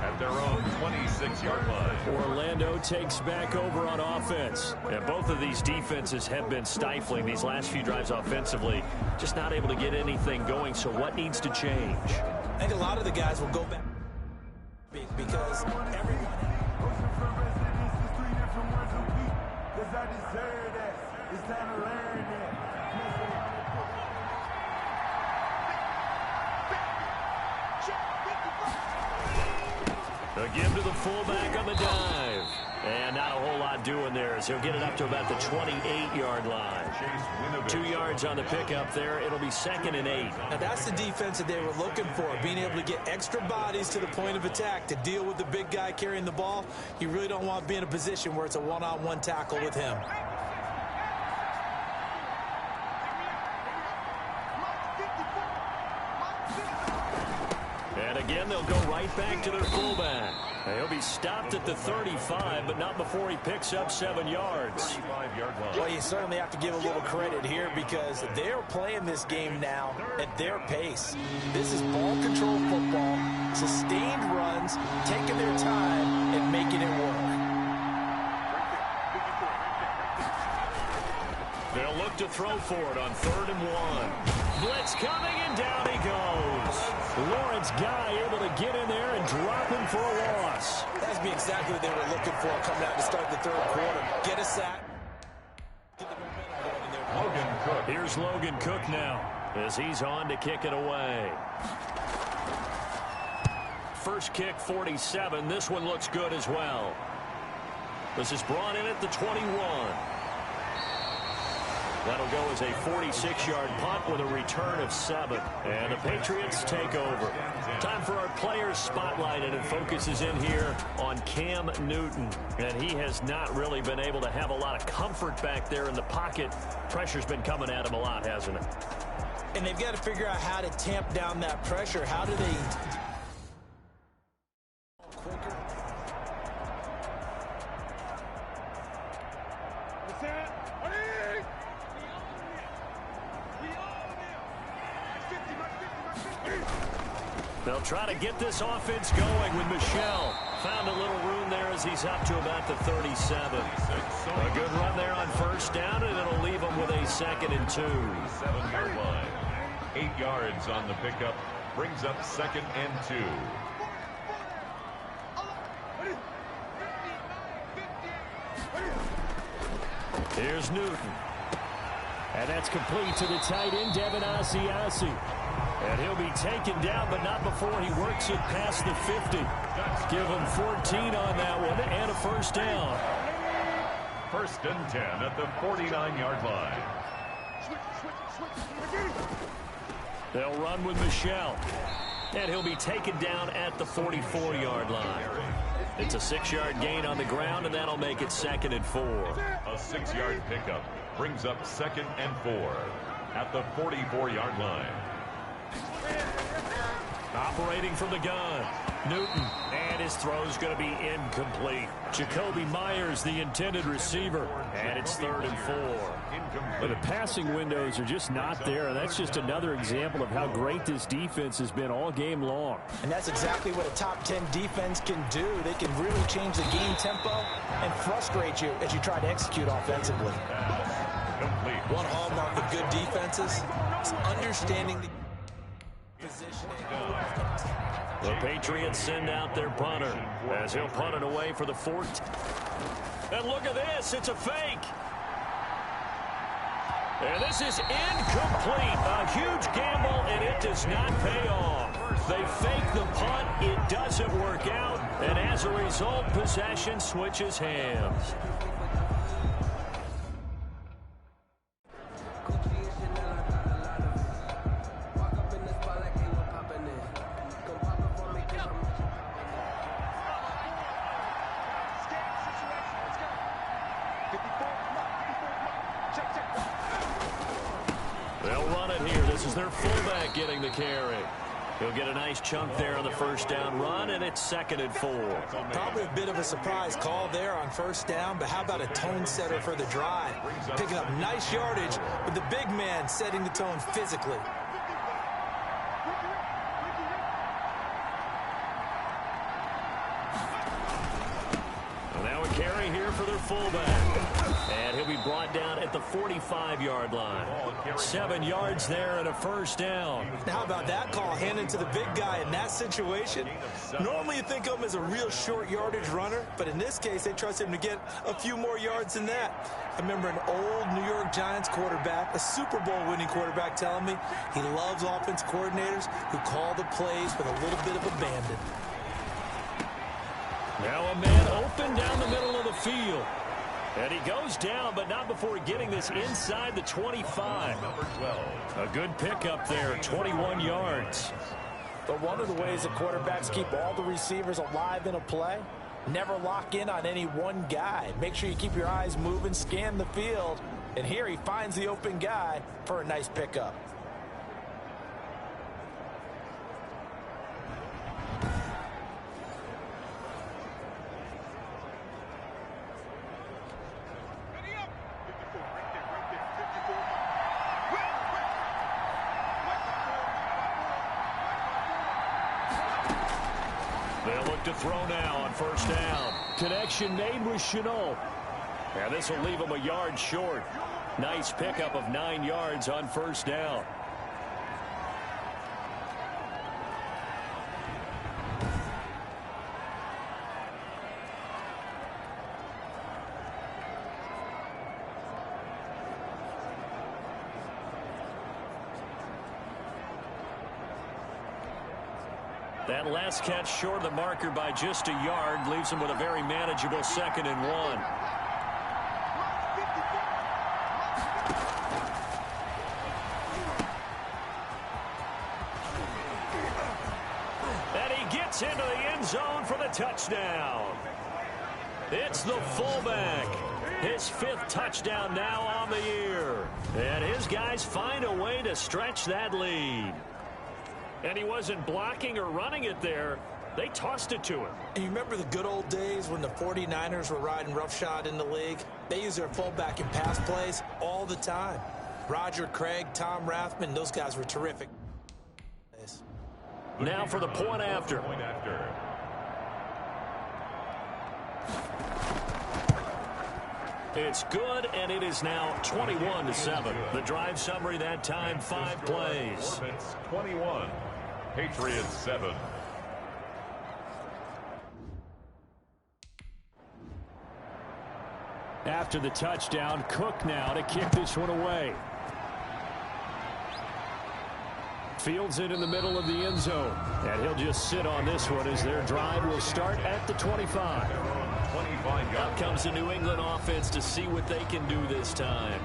at their own 26-yard line. Orlando takes back over on offense. And both of these defenses have been stifling these last few drives offensively. Just not able to get anything going. So what needs to change? I think a lot of the guys will go back because everyone... A give to the fullback on the dive. And not a whole lot doing there as he'll get it up to about the 28-yard line. 2 yards on the pickup there. It'll be 2nd and 8. Now that's the defense that they were looking for, being able to get extra bodies to the point of attack to deal with the big guy carrying the ball. You really don't want to be in a position where it's a one-on-one tackle with him. And again, they'll go right back to their fullback. He'll be stopped at the 35, but not before he picks up 7 yards. Well, you certainly have to give a little credit here because they're playing this game now at their pace. This is ball control football, sustained runs, taking their time and making it work. They'll look to throw for it on 3rd and 1. Blitz coming, and down he goes. Lawrence Guy able to get in there and drop him for a loss. That's exactly what they were looking for coming out to start the 3rd quarter. Get a sack. Logan Cook. Here's Logan Cook now as he's on to kick it away. First kick, 47. This one looks good as well. This is brought in at the 21. That'll go as a 46-yard punt with a return of 7. And the Patriots take over. Time for our players spotlight, and it focuses in here on Cam Newton. And he has not really been able to have a lot of comfort back there in the pocket. Pressure's been coming at him a lot, hasn't it? And they've got to figure out how to tamp down that pressure. How do they... quicker? They'll try to get this offense going with Michel. Found a little room there as he's up to about the 37. A good run there on 1st down, and it'll leave him with a 2nd and 2. 7-yard line. 8 yards on the pickup. Brings up 2nd and 2. Here's Newton. And that's complete to the tight end, Devin Asiasi. And he'll be taken down, but not before he works it past the 50. Give him 14 on that one and a 1st down. 1st and 10 at the 49-yard line. They'll run with Michel. And he'll be taken down at the 44-yard line. It's a 6-yard gain on the ground, and that'll make it 2nd and 4. A 6-yard pickup brings up 2nd and 4 at the 44-yard line. Operating from the gun, Newton, and his throw's going to be incomplete. Jacoby Myers, the intended receiver, and it's 3rd and 4. But the passing windows are just not there, and that's just another example of how great this defense has been all game long. And that's exactly what a top 10 defense can do. They can really change the game tempo and frustrate you as you try to execute offensively. Complete. One hallmark of good defenses is understanding the positioning. The Patriots send out their punter as he'll punt it away for the 14. And look at this, it's a fake. And this is incomplete. A huge gamble, and it does not pay off. They fake the punt, it doesn't work out, and as a result, possession switches hands. They'll run it here. This is their fullback getting the carry. He'll get a nice chunk there on the 1st down run, and it's 2nd and 4. Probably a bit of a surprise call there on 1st down, but how about a tone setter for the drive? Picking up nice yardage with the big man setting the tone physically. Well, now a carry here for their fullback. And he'll be brought down at the 45-yard line. 7 yards there and a 1st down. Now, how about that call handed to the big guy in that situation? Normally you think of him as a real short yardage runner, but in this case they trust him to get a few more yards than that. I remember an old New York Giants quarterback, a Super Bowl winning quarterback, telling me he loves offense coordinators who call the plays with a little bit of abandon. Now a man open down the middle of the field. And he goes down, but not before getting this inside the 25. Number 12. A good pickup there, 21 yards. But one of the ways the quarterbacks keep all the receivers alive in a play, never lock in on any one guy. Make sure you keep your eyes moving, scan the field. And here he finds the open guy for a nice pickup. They'll look to throw now on first down. Connection made with Chenault. And this will leave him a yard short. Nice pickup of 9 yards on first down. That last catch short of the marker by just a yard leaves him with a very manageable 2nd and 1. And he gets into the end zone for the touchdown. It's the fullback. His 5th touchdown now on the year. And his guys find a way to stretch that lead. And he wasn't blocking or running it there. They tossed it to him. And you remember the good old days when the 49ers were riding roughshod in the league? They use their fullback in pass plays all the time. Roger Craig, Tom Rathman, those guys were terrific. Now for the point after. It's good, and it is now 21-7. The drive summary that time, 5 plays. 21. Patriots 7. After the touchdown, Cook now to kick this one away. Fields it in the middle of the end zone. And he'll just sit on this one as their drive will start at the 25. Out comes the New England offense to see what they can do this time.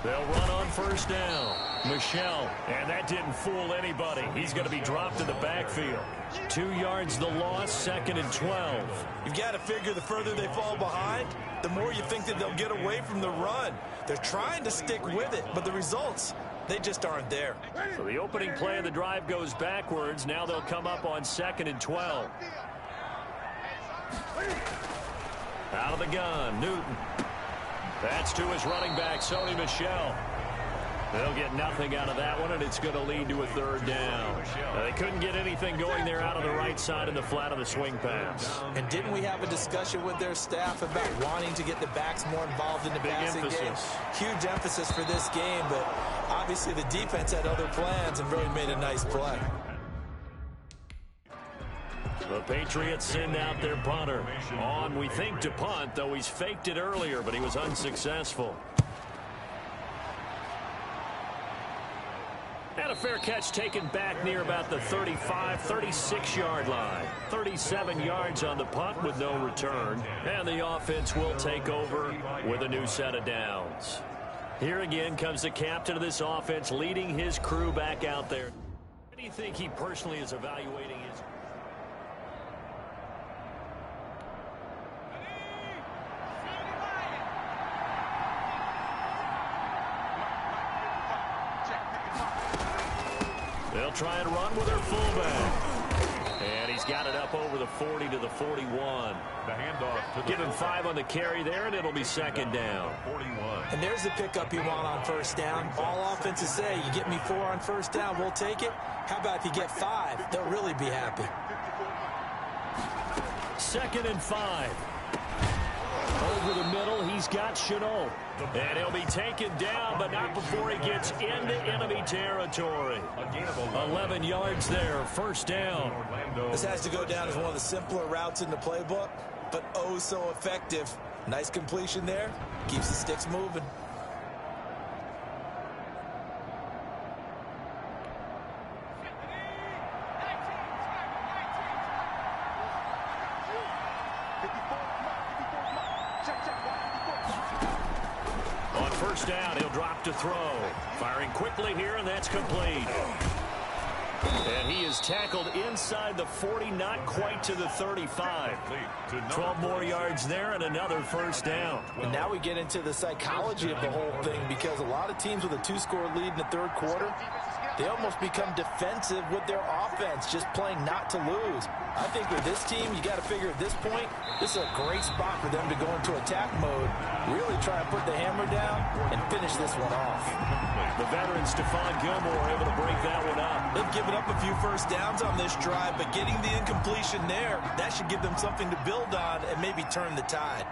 They'll run on first down. Michelle, and that didn't fool anybody. He's going to be dropped in the backfield. 2 yards the loss, 2nd and 12. You've got to figure the further they fall behind, the more you think that they'll get away from the run. They're trying to stick with it, but the results, they just aren't there. So the opening play of the drive goes backwards. Now they'll come up on 2nd and 12. Out of the gun, Newton. That's to his running back, Sony Michel. They'll get nothing out of that one, and it's going to lead to a 3rd down. They couldn't get anything going there out of the right side in the flat of the swing pass. And didn't we have a discussion with their staff about wanting to get the backs more involved in the passing game? Huge emphasis for this game, but obviously the defense had other plans and really made a nice play. The Patriots send out their punter. On, we think, to punt, though he's faked it earlier, but he was unsuccessful. And a fair catch taken back near about the 35, 36-yard line. 37 yards on the punt with no return. And the offense will take over with a new set of downs. Here again comes the captain of this offense leading his crew back out there. What do you think he personally is evaluating his... They'll try and run with their fullback. And he's got it up over the 40 to the 41. The handoff to the Give him 5 on the carry there, and it'll be 2nd down. 41. And there's the pickup you want on first down. All offenses say, you get me 4 on first down, we'll take it. How about if you get 5? They'll really be happy. 2nd and 5. Hold over the middle. He's got Chenault. And he'll be taken down, but not before he gets into enemy territory. 11 yards there, first down. This has to go down as one of the simpler routes in the playbook, but oh so effective. Nice completion there. Keeps the sticks moving. On first down, he'll drop to throw. Firing quickly here, and that's complete. And he is tackled inside the 40, not quite to the 35. 12 more yards there and another first down. And now we get into the psychology of the whole thing, because a lot of teams with a 2-score lead in the third quarter, they almost become defensive with their offense, just playing not to lose. I think with this team, you got to figure at this point, this is a great spot for them to go into attack mode, really try and put the hammer down and finish this one off. The veteran Stephon Gilmore able to break that one up. They've given up a few first downs on this drive, but getting the incompletion there, that should give them something to build on and maybe turn the tide.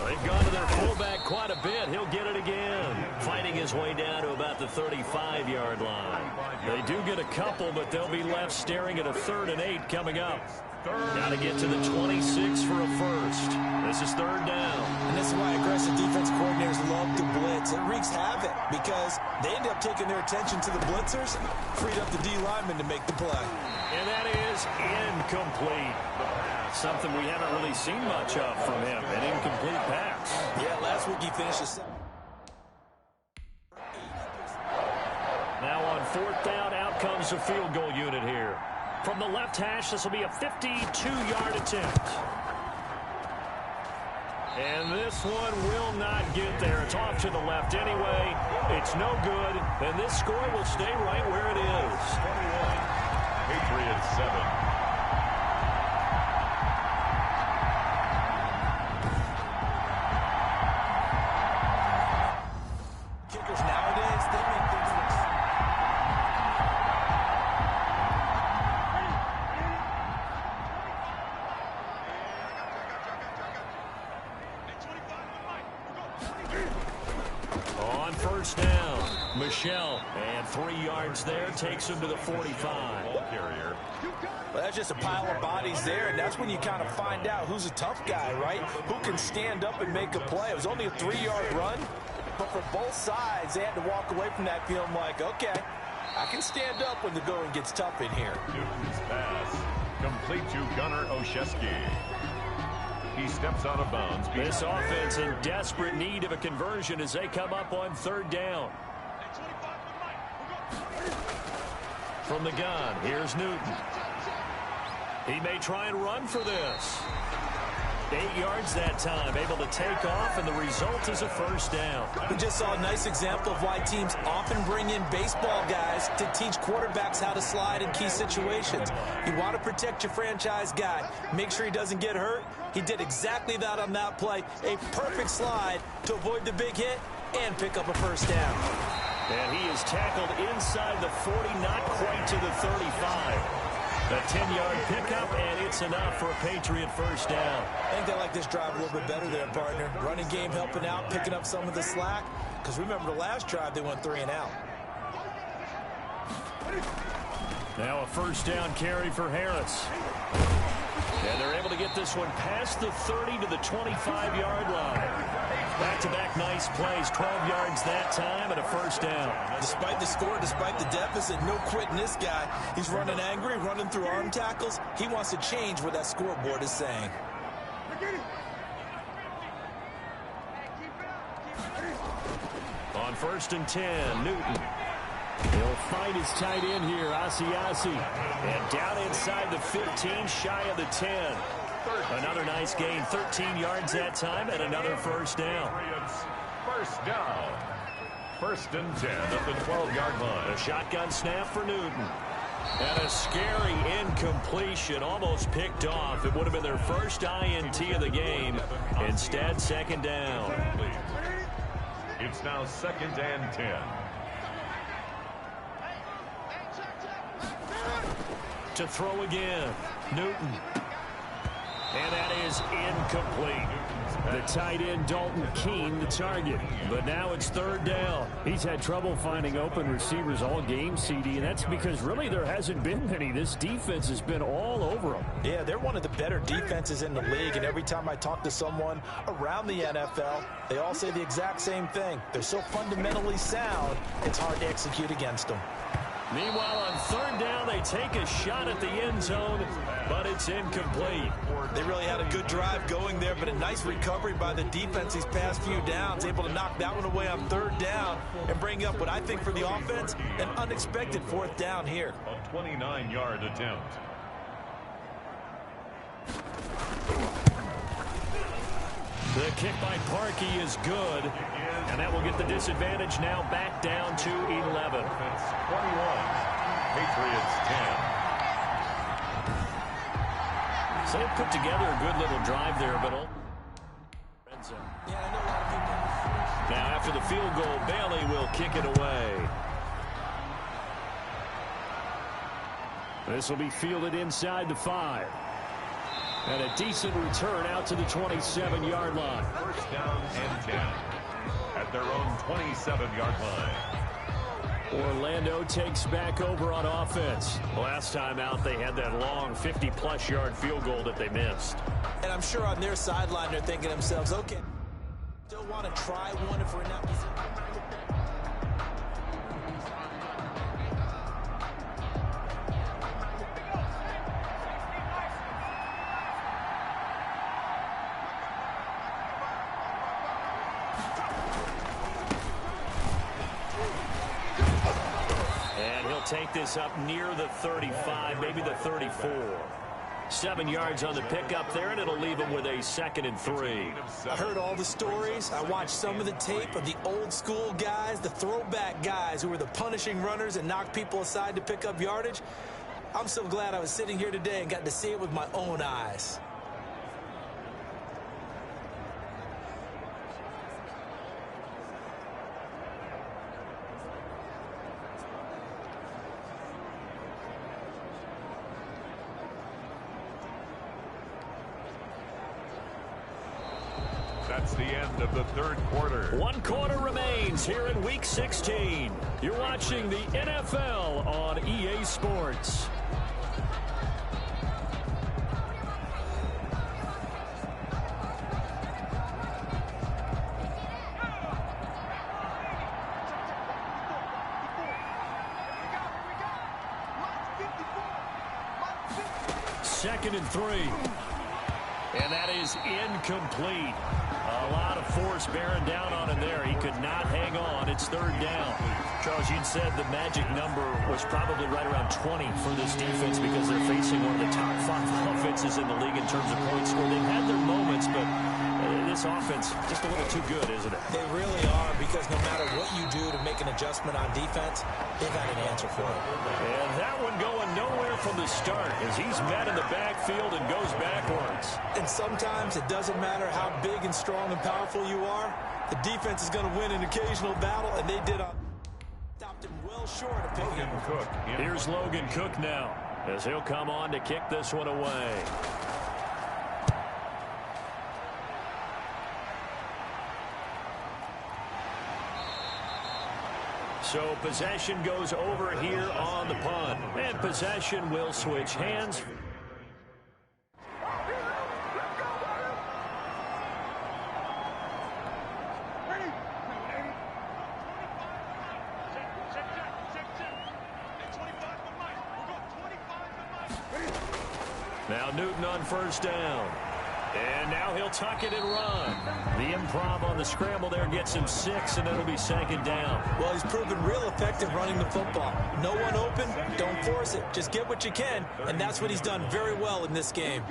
They've gone to their fullback quite a bit. He'll get it again. Fighting his way down to about the 35-yard line. They do get a couple, but they'll be left staring at a 3rd and 8 coming up. Got to get to the 26 for a first. This is 3rd down. And this is why aggressive defense coordinators love to blitz. It wreaks havoc because they end up taking their attention to the blitzers, freed up the D lineman to make the play. And that is incomplete. Something we haven't really seen much of from him, an incomplete pass. Yeah, last week he finished a 7. Now on 4th down, out comes the field goal unit here. From the left hash, this will be a 52-yard attempt. And this one will not get there. It's off to the left anyway. It's no good, and this score will stay right where it is. 21, Patriots 7. And 3 yards there takes him to the 45. Carrier. Well, that's just a pile of bodies there, and that's when you kind of find out who's a tough guy, right? Who can stand up and make a play. It was only a 3-yard run, but for both sides, they had to walk away from that feeling like, okay, I can stand up when the going gets tough in here. Newton's pass complete to Gunnar Olszewski. He steps out of bounds. This offense in desperate need of a conversion as they come up on 3rd down. From the gun, here's Newton. He may try and run for this. 8 yards that time, able to take off, and the result is a first down. We just saw a nice example of why teams often bring in baseball guys to teach quarterbacks how to slide in key situations. You want to protect your franchise guy. Make sure he doesn't get hurt. He did exactly that on that play. A perfect slide to avoid the big hit and pick up a first down. And he is tackled inside the 40, not quite to the 35. A 10-yard pickup, and it's enough for a Patriot first down. I think they like this drive a little bit better there, partner. Running game helping out, picking up some of the slack. Because remember the last drive, they went 3 and out. Now a first down carry for Harris. And they're able to get this one past the 30 to the 25-yard line. Back-to-back nice plays, 12 yards that time, and a first down. Despite the score, despite the deficit, no quitting this guy. He's running angry, running through arm tackles. He wants to change what that scoreboard is saying. On 1st and 10, Newton. He'll find his tight end here, Asiasi. And down inside the 15, shy of the 10. Another nice gain, 13 yards that time, and another first down. First down. 1st and 10 at the 12-yard line. A shotgun snap for Newton. And a scary incompletion, almost picked off. It would have been their first INT of the game. Instead, 2nd down. It's now 2nd and 10. To throw again, Newton. And that is incomplete. The tight end, Dalton Keene, the target. But now it's 3rd down. He's had trouble finding open receivers all game, CD, and that's because really there hasn't been many. This defense has been all over them. Yeah, they're one of the better defenses in the league, and every time I talk to someone around the NFL, they all say the exact same thing. They're so fundamentally sound, it's hard to execute against them. Meanwhile, on 3rd down, they take a shot at the end zone, but it's incomplete. They really had a good drive going there, but a nice recovery by the defense these past few downs, able to knock that one away on 3rd down and bring up what I think for the offense, an unexpected 4th down here. A 29-yard attempt. The kick by Parkey is good, and that will get the disadvantage now back down to 11. Offense 21, Patriots 10. So they put together a good little drive there, but Yeah, I know a lot of people. now after the field goal, Bailey will kick it away. This will be fielded inside the 5. And a decent return out to the 27-yard line. 1st down and 10 at their own 27-yard line. Orlando takes back over on offense. Last time out, they had that long 50-plus yard field goal that they missed. And I'm sure on their sideline, they're thinking to themselves, okay, still want to try one if we're in that position. Take this up near the 35, maybe the 34. 7 yards on the pickup there, and it'll leave them with a 2nd and 3. I heard all the stories. I watched some of the tape of the old school guys, the throwback guys who were the punishing runners and knocked people aside to pick up yardage. I'm so glad I was sitting here today and got to see it with my own eyes. That's the end of the 3rd quarter. 1 quarter remains here in Week 16. You're watching the NFL on EA Sports. Second and 3. And that is incomplete. A lot of force bearing down on him there. He could not hang on. It's 3rd down. Charles, you'd said the magic number was probably right around 20 for this defense because they're facing one of the top 5 offenses in the league in terms of points scored. They've had their moments, but this offense just a little too good, isn't it? They really are, because no matter what you do to make an adjustment on defense, they've had an answer for it. And that one going nowhere from the start as he's met in the backfield and goes backwards. And sometimes it doesn't matter how big and strong and powerful you are. The defense is going to win an occasional battle, and they did stopped him well short of picking him. Cook. Here's Logan Cook now as he'll come on to kick this one away. So possession goes over here on the punt. And possession will switch hands. Now Newton on 1st down. And now he'll tuck it and run. The improv on the scramble there gets him 6, and it'll be 2nd down. Well, he's proven real effective running the football. No one open, don't force it. Just get what you can, and that's what he's done very well in this game.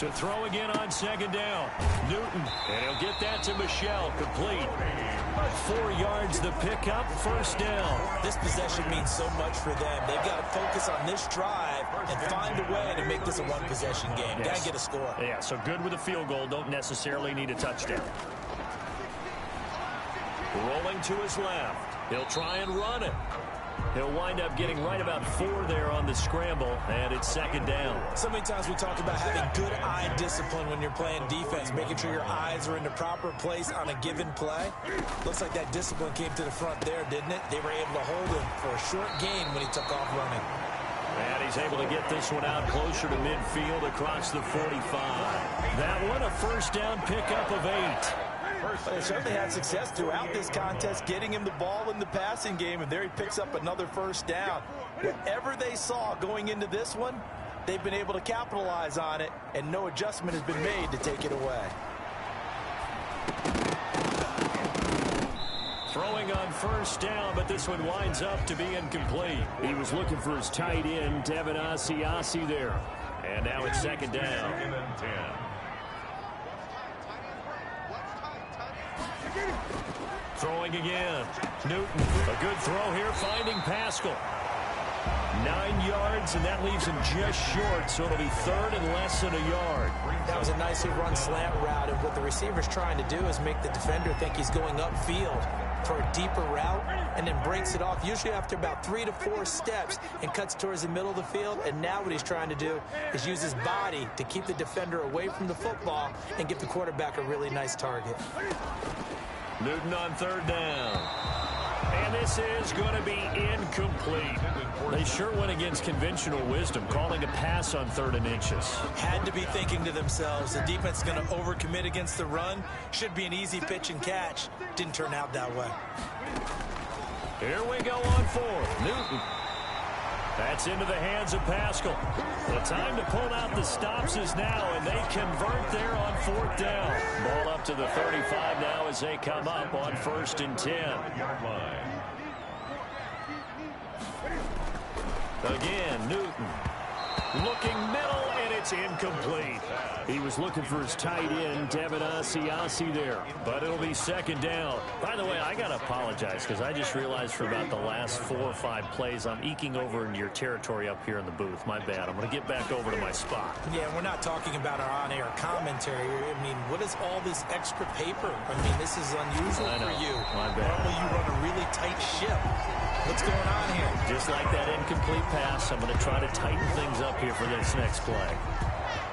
To throw again on second down. Newton, and he'll get that to Michelle, complete. 4 yards the pickup, first down. This possession means so much for them. They've got to focus on this drive and find a way to make this a one-possession game. Yes. Got to get a score. Yeah, so good with a field goal. Don't necessarily need a touchdown. Rolling to his left. He'll try and run it. He'll wind up getting right about 4 there on the scramble, and it's second down. So many times we talk about having good eye discipline when you're playing defense, making sure your eyes are in the proper place on a given play. Looks like that discipline came to the front there, didn't it? They were able to hold him for a short gain when he took off running. And he's able to get this one out closer to midfield across the 45. That one a first down pickup of 8. They certainly had success throughout this contest, getting him the ball in the passing game, and there he picks up another first down. Whatever they saw going into this one, they've been able to capitalize on it, and no adjustment has been made to take it away. Throwing on first down, but this one winds up to be incomplete. He was looking for his tight end, Devin Asiasi there. And now it's second down. Second and 10. Throwing again. Newton, a good throw here, finding Pascal. 9 yards, and that leaves him just short, so it'll be third and less than a yard. That was a nicely run slant route, and what the receiver's trying to do is make the defender think he's going upfield for a deeper route, and then breaks it off, usually after about 3 to 4 steps, and cuts towards the middle of the field. And now what he's trying to do is use his body to keep the defender away from the football and give the quarterback a really nice target. Newton on third down. And this is going to be incomplete. They sure went against conventional wisdom, calling a pass on 3rd and inches. Had to be thinking to themselves, the defense is going to overcommit against the run. Should be an easy pitch and catch. Didn't turn out that way. Here we go on 4th. Newton. That's into the hands of Pascal. The time to pull out the stops is now, and they convert there on 4th down. Ball up to the 35 now as they come up on 1st and 10. Yard line. Again, Newton. Looking middle, and it's incomplete. He was looking for his tight end, Devin Asiasi there. But it'll be second down. By the way, I got to apologize because I just realized for about the last 4 or 5 plays, I'm eking over into your territory up here in the booth. My bad. I'm going to get back over to my spot. Yeah, we're not talking about our on-air commentary. I mean, what is all this extra paper? I mean, this is unusual for you. My bad. Normally you run a really tight ship. What's going on here? Just like that incomplete pass, I'm going to try to tighten things up here for this next play.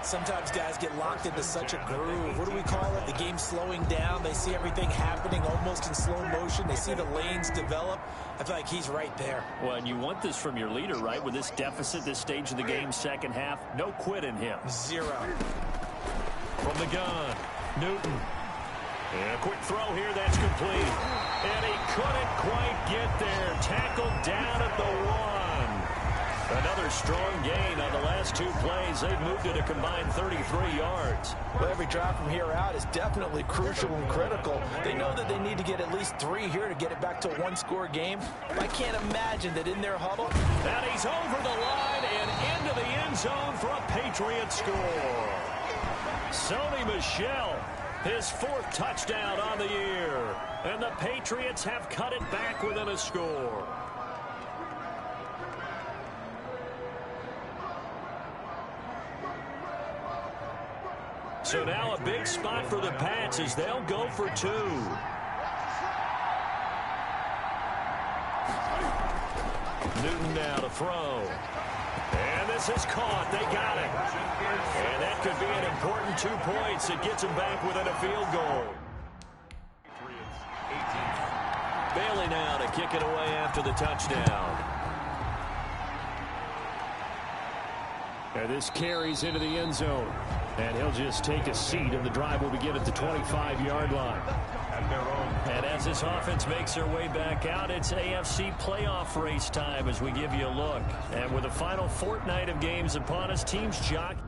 Sometimes guys get locked into such a groove. What do we call it? The game's slowing down. They see everything happening almost in slow motion. They see the lanes develop. I feel like he's right there. Well, and you want this from your leader, right? With this deficit, this stage of the game, second half, no quit in him. 0. From the gun, Newton. And a quick throw here, that's complete. And he couldn't quite get there. Tackled down at the 1. Another strong gain on the last 2 plays. They've moved it a combined 33 yards. Well, every drive from here out is definitely crucial and critical. They know that they need to get at least 3 here to get it back to a 1-score game. I can't imagine that in their huddle. And he's over the line and into the end zone for a Patriots score. Sony Michel, his 4th touchdown on the year. And the Patriots have cut it back within a score. So now a big spot for the Pats as they'll go for 2. Newton now to throw. And this is caught. They got it. And that could be an important 2 points. It gets them back within a field goal. Bailey now to kick it away after the touchdown. And this carries into the end zone. And he'll just take a seat, and the drive will begin at the 25-yard line. And as this offense makes their way back out, it's AFC playoff race time as we give you a look. And with the final fortnight of games upon us, teams jockey.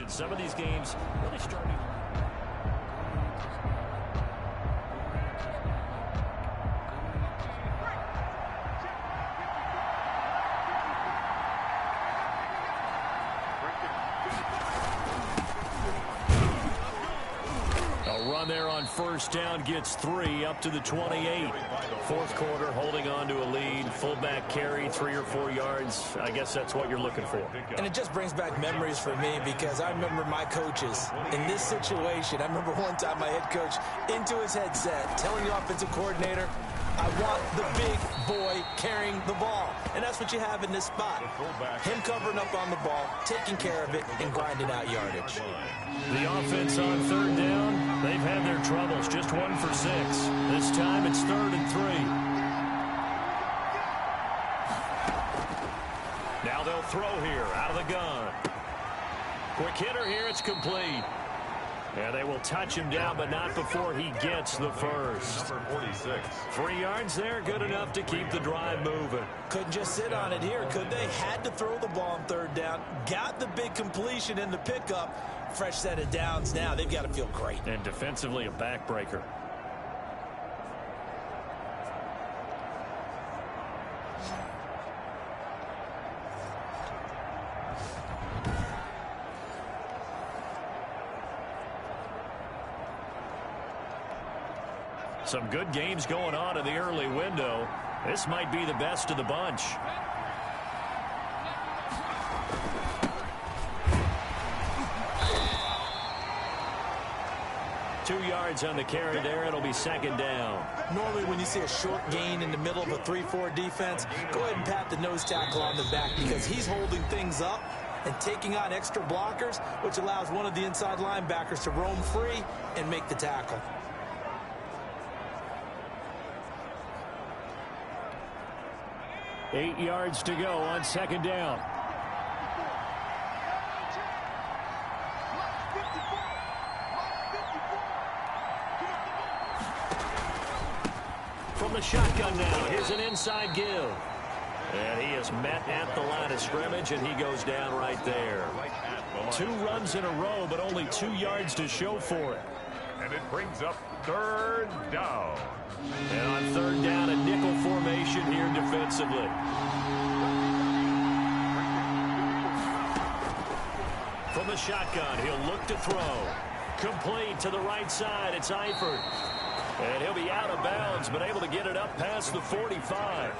Some of these games really starting. there on first down, gets 3 up to the 28. Fourth quarter, holding on to a lead. Fullback carry, 3 or 4 yards. I guess that's what you're looking for. And it just brings back memories for me because I remember my coaches in this situation. I remember one time my head coach into his headset telling the offensive coordinator, I want the big boy carrying the ball. And that's what you have in this spot. Him covering up on the ball, taking care of it, and grinding out yardage. The offense on third down, they've had their troubles. Just 1 for 6. This time it's 3rd and 3. Now they'll throw here out of the gun. Quick hitter here, it's complete. And they will touch him down, but not before he gets the first. Number 46. 3 yards there, good enough to keep the drive moving. Couldn't just sit on it here, could they? Had to throw the ball on third down. Got the big completion in the pickup. Fresh set of downs now. They've got to feel great. And defensively, a backbreaker. Some good games going on in the early window. This might be the best of the bunch. Two yards on the carry there. It'll be 2nd down. Normally when you see a short gain in the middle of a 3-4 defense, go ahead and pat the nose tackle on the back because he's holding things up and taking on extra blockers, which allows one of the inside linebackers to roam free and make the tackle. Eight yards to go on 2nd down. From the shotgun now, here's an inside give. And he is met at the line of scrimmage, and he goes down right there. 2 runs in a row, but only 2 yards to show for it. And it brings up 3rd down. And on 3rd down, a nickel formation here defensively. From the shotgun, he'll look to throw. Complete to the right side. It's Eifert. And he'll be out of bounds, but able to get it up past the 45.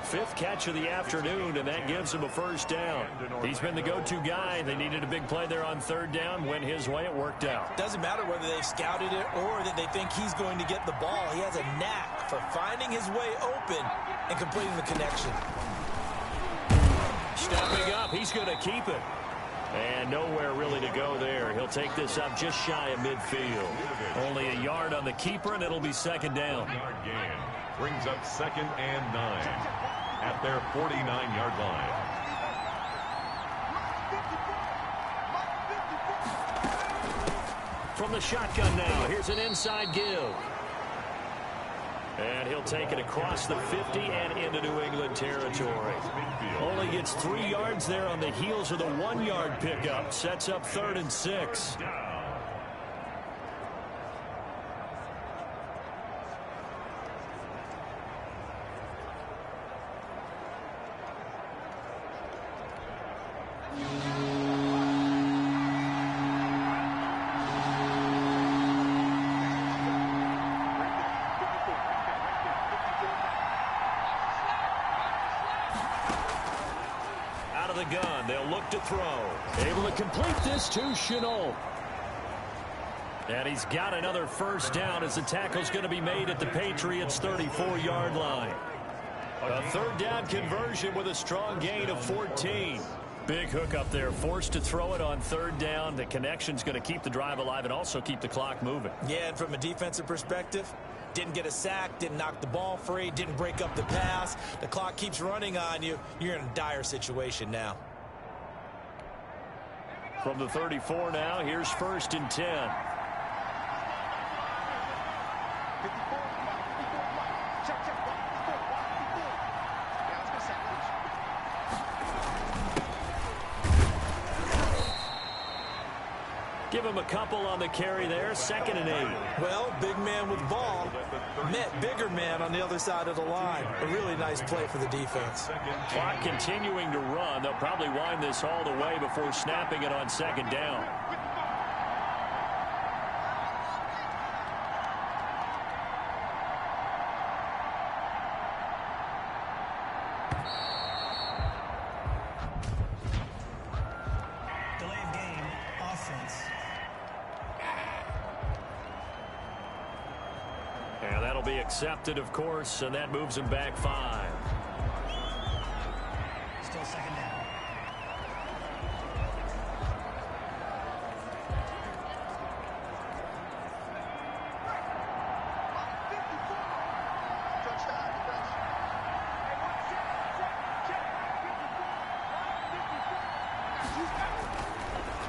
5th catch of the afternoon, and that gives him a first down. He's been the go-to guy. They needed a big play there on 3rd down. Went his way. It worked out. Doesn't matter whether they've scouted it or that they think he's going to get the ball. He has a knack for finding his way open and completing the connection. Stepping up. He's going to keep it. And nowhere really to go there. He'll take this up just shy of midfield. Only a yard on the keeper, and it'll be 2nd down. Yard gain brings up 2nd and 9 at their 49-yard line. From the shotgun now, here's an inside give. And he'll take it across the 50 and into New England territory. Only gets 3 yards there on the heels of the 1-yard pickup. Sets up 3rd and 6. The gun, they'll look to throw. Able to complete this to Chenault. And he's got another first down as the tackle's going to be made at the Patriots' 34-yard line. A 3rd down conversion with a strong gain of 14. Big hook up there, forced to throw it on 3rd down. The connection's going to keep the drive alive and also keep the clock moving. Yeah, and from a defensive perspective, didn't get a sack, didn't knock the ball free, didn't break up the pass. The clock keeps running on you. You're in a dire situation now. From the 34 now, here's 1st and 10. Give him a couple on the carry there. 2nd and 8. Well, big man with ball met bigger man on the other side of the line. A really nice play for the defense. Clock continuing to run. They'll probably wind this all the way before snapping it on 2nd down. That'll be accepted, of course, and that moves him back 5. Still second down.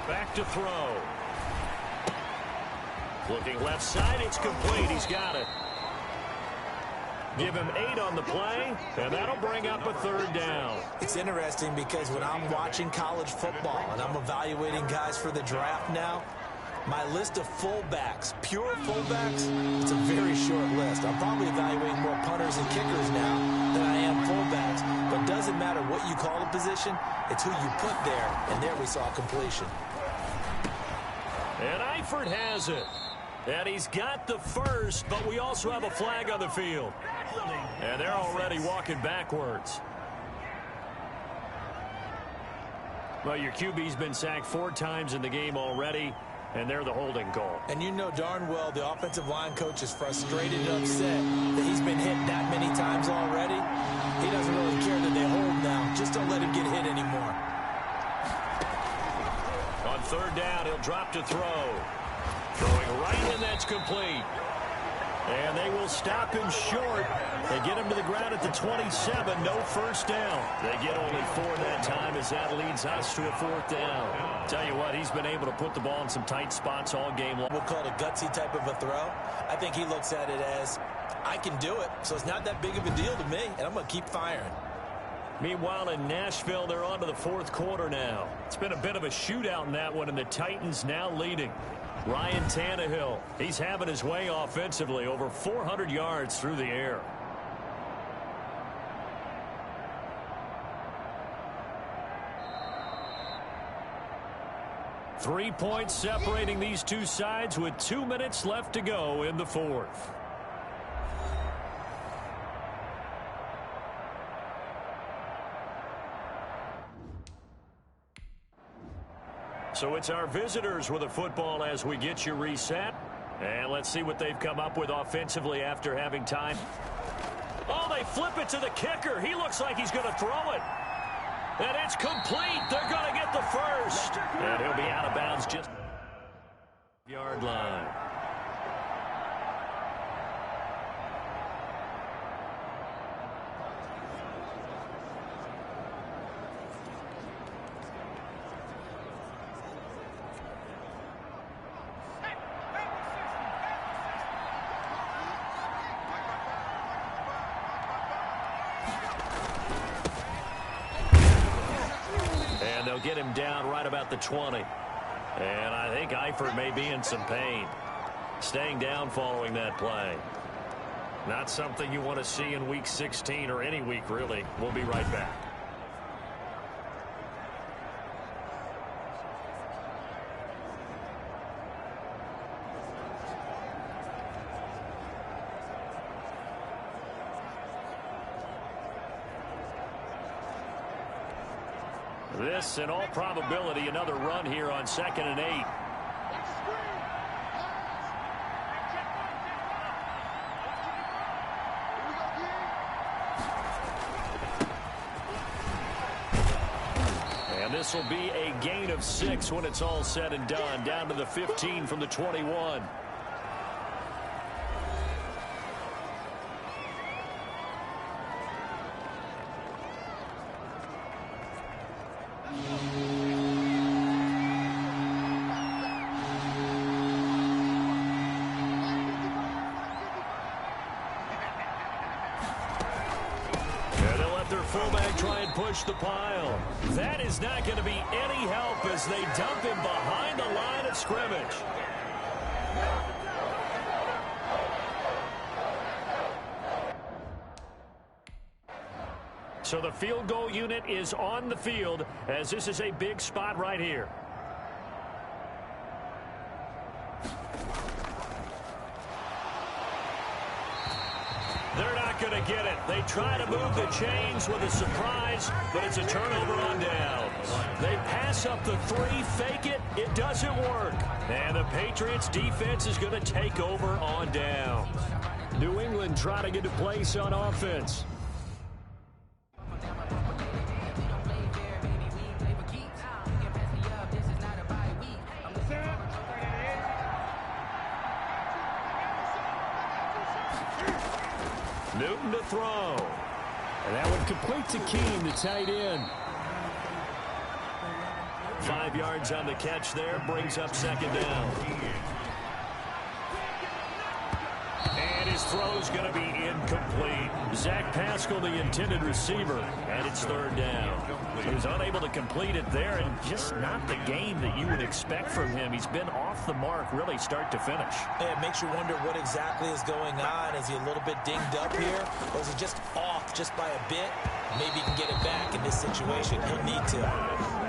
Back to throw. Looking left side, it's complete. He's got it. Give him 8 on the play, and that'll bring up a 3rd down. It's interesting because when I'm watching college football and I'm evaluating guys for the draft now, my list of fullbacks, pure fullbacks, it's a very short list. I'm probably evaluating more punters and kickers now than I am fullbacks. But it doesn't matter what you call the position, it's who you put there. And there we saw completion. And Eifert has it. And he's got the first, but we also have a flag on the field. And they're already walking backwards. Well, your QB's been sacked 4 times in the game already, and they're the holding call. And you know darn well the offensive line coach is frustrated and upset that he's been hit that many times already. He doesn't really care that they hold now. Just don't let him get hit anymore. On 3rd down, he'll drop to throw. Throwing right, and that's complete. And they will stop him short. They get him to the ground at the 27. No first down. They get only 4 that time as that leads us to a 4th down. Tell you what, he's been able to put the ball in some tight spots all game long. We'll call it a gutsy type of a throw. I think he looks at it as, I can do it, so it's not that big of a deal to me, and I'm going to keep firing. Meanwhile, in Nashville, they're on to the 4th quarter now. It's been a bit of a shootout in that one, and the Titans now leading. Ryan Tannehill, he's having his way offensively, over 400 yards through the air. Three points separating these two sides with 2 minutes left to go in the 4th. So it's our visitors with a football as we get you reset. And let's see what they've come up with offensively after having time. Oh, they flip it to the kicker. He looks like he's going to throw it. And it's complete. They're going to get the first. And he'll be out of bounds just yard line. And they'll get him down right about the 20. And I think Eifert may be in some pain. Staying down following that play. Not something you want to see in Week 16 or any week, really. We'll be right back. This, in all probability, another run here on 2nd and 8. And this will be a gain of 6 when it's all said and done, down to the 15 from the 21. Fullback try and push the pile. That is not going to be any help as they dump him behind the line of scrimmage. So the field goal unit is on the field as this is a big spot right here. They're not going to get it. They try to move the chains with a surprise, but it's a turnover on downs. They pass up the 3, fake it. It doesn't work. And the Patriots defense is going to take over on downs. New England trying to get to place on offense. Newton to throw. And that one complete to Keene, the tight end. 5 yards on the catch there, brings up second down. And his throw's going to be incomplete. Zach Pascal, the intended receiver, and it's third down. He was unable to complete it there, and just not the game that you would expect from him. He's been off the mark, really, start to finish. Yeah, it makes you wonder what exactly is going on. Is he a little bit dinged up here, or is he just off just by a bit? Maybe he can get it back in this situation. He'll need to.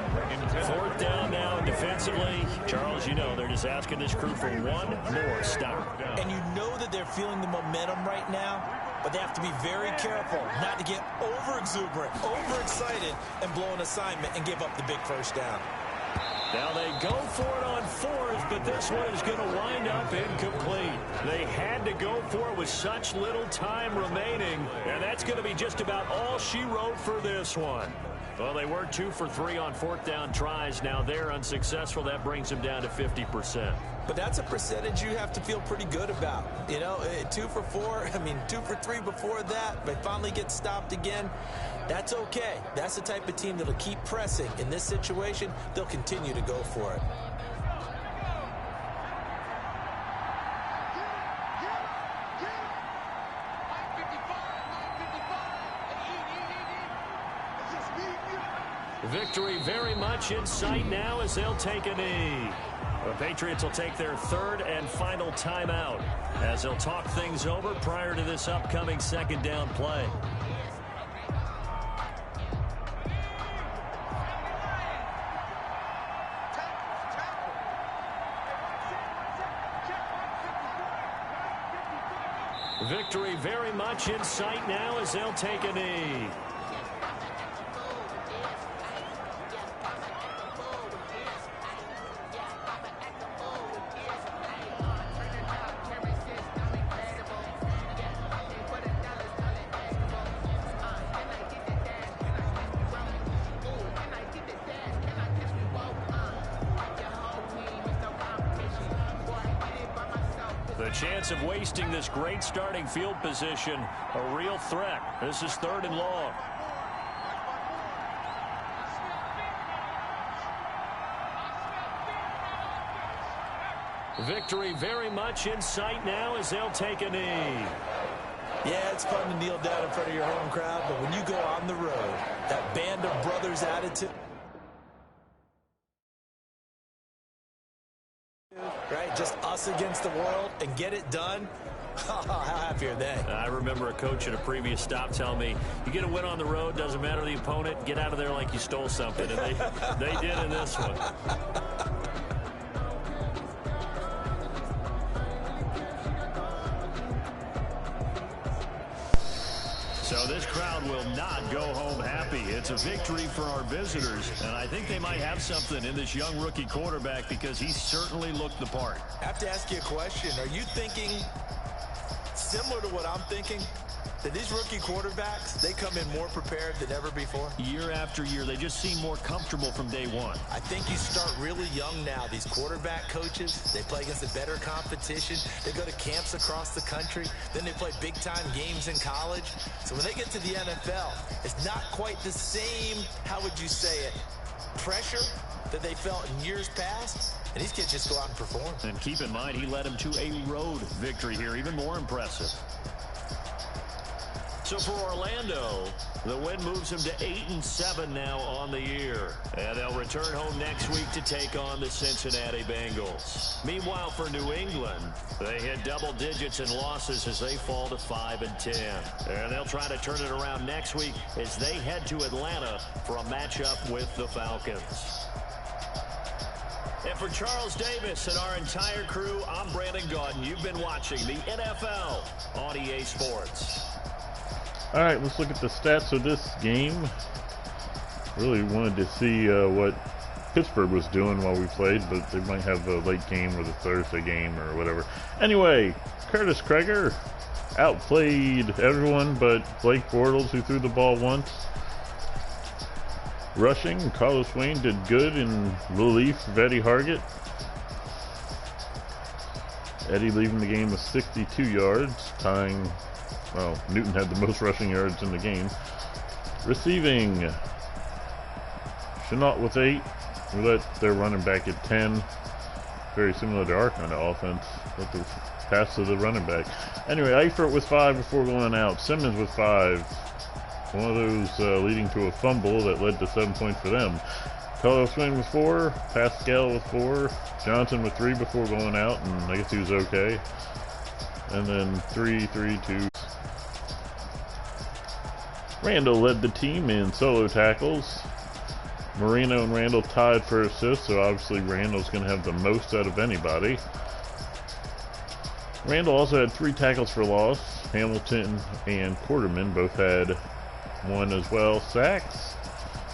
Fourth down now, and defensively, Charles, you know, they're just asking this crew for one more stop. And you know that they're feeling the momentum right now, but they have to be very careful not to get over-exuberant, overexcited, and blow an assignment and give up the big first down. Now they go for it on fourth, but this one is going to wind up incomplete. They had to go for it with such little time remaining, and that's going to be just about all she wrote for this one. Well, they were 2 for 3 on fourth down tries. Now they're unsuccessful. That brings them down to 50%. But that's a percentage you have to feel pretty good about. You know, 2 for 4, 2 for 3 before that. They finally get stopped again. That's okay. That's the type of team that'll keep pressing. In this situation, they'll continue to go for it. Victory very much in sight now as they'll take a knee. The Patriots will take their third and final timeout as they'll talk things over prior to this upcoming second down play. Victory very much in sight now as they'll take a knee. The chance of wasting this great starting field position, a real threat. This is third and long. Victory very much in sight now as they'll take a knee. Yeah, it's fun to kneel down in front of your home crowd, but when you go on the road, that band of brothers attitude, right? Just us against the world and get it done. How happy are they? I remember a coach at a previous stop telling me, you get a win on the road, doesn't matter the opponent, get out of there like you stole something. And they did in this one. So this crowd will not go home happy. It's a victory for our visitors, and I think they might have something in this young rookie quarterback because he certainly looked the part. I have to ask you a question. Are you thinking similar to what I'm thinking? That these rookie quarterbacks, they come in more prepared than ever before? Year after year, they just seem more comfortable from day one. I think you start really young now. These quarterback coaches, they play against a better competition. They go to camps across the country. Then they play big-time games in college. So when they get to the NFL, it's not quite the same, how would you say it, pressure that they felt in years past. And these kids just go out and perform. And keep in mind, he led them to a road victory here, even more impressive. So for Orlando, the win moves them to 8-7 now on the year. And they'll return home next week to take on the Cincinnati Bengals. Meanwhile, for New England, they hit double digits in losses as they fall to 5-10. And they'll try to turn it around next week as they head to Atlanta for a matchup with the Falcons. And for Charles Davis and our entire crew, I'm Brandon Gaudin. You've been watching the NFL on EA Sports. All right, let's look at the stats of this game. Really wanted to see what Pittsburgh was doing while we played, but they might have the late game or the Thursday game or whatever. Anyway, Curtis Kreger, outplayed everyone but Blake Bortles, who threw the ball once. Rushing, Carlos Wayne did good in relief of Eddie Hargett. Eddie leaving the game with 62 yards, tying, well, Newton had the most rushing yards in the game. Receiving, Chenault with 8. We let their running back at 10. Very similar to our kind of offense. Let the pass to the running back. Anyway, Eifert with 5 before going out. Simmons with 5. One of those leading to a fumble that led to 7 points for them. Carlos Wayne with 4. Pascal with 4. Johnson with 3 before going out, and I guess he was okay. And then 3, 2. Randall led the team in solo tackles. Marino and Randall tied for assists, so obviously Randall's going to have the most out of anybody. Randall also had 3 tackles for loss. Hamilton and Quarterman both had 1 as well. Sacks,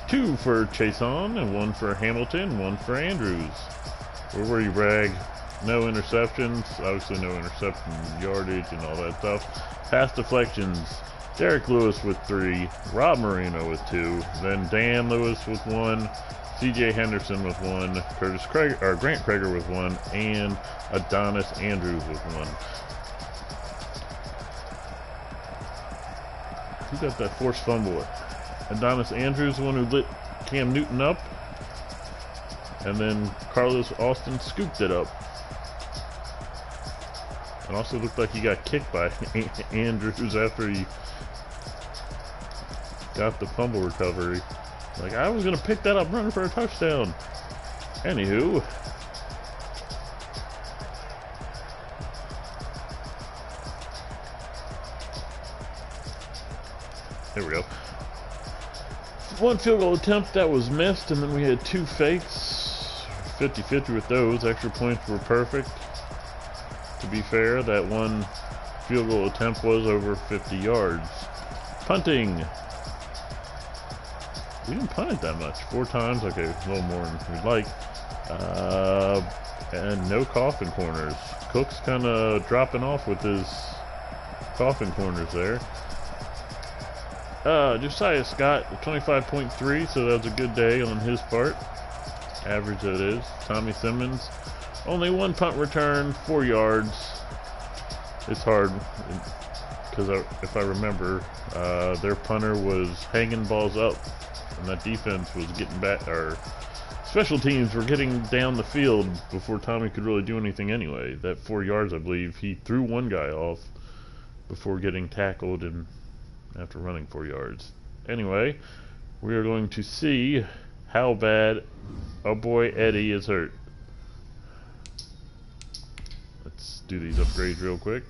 2 for Chason and 1 for Hamilton, 1 for Andrews. Where were you, Bragg? No interceptions. Obviously no interception yardage and all that stuff. Pass deflections. Derek Lewis with 3, Rob Marino with 2, then Dan Lewis with 1, C.J. Henderson with 1, Grant Krager with 1, and Adonis Andrews with 1. Who got that forced fumble? Adonis Andrews, the one who lit Cam Newton up, and then Carlos Austin scooped it up. It also looked like he got kicked by Andrews after he got the fumble recovery. Like, I was gonna pick that up running for a touchdown. Anywho, there we go. 1 field goal attempt that was missed, and then we had 2 fakes. 50-50 with those. Extra points were perfect. To be fair, that 1 field goal attempt was over 50 yards. Punting. We didn't punt it that much. 4 times, okay, a little more than we'd like. And no coffin corners. Cook's kind of dropping off with his coffin corners there. Josiah Scott, 25.3, so that was a good day on his part. Average that is. Tommy Simmons, only 1 punt return, 4 yards. It's hard, because if I remember, their punter was hanging balls up. And that defense was getting back, or special teams were getting down the field before Tommy could really do anything anyway. That 4 yards, I believe, he threw one guy off before getting tackled and after running 4 yards. Anyway, we are going to see how bad our boy Eddie is hurt. Let's do these upgrades real quick.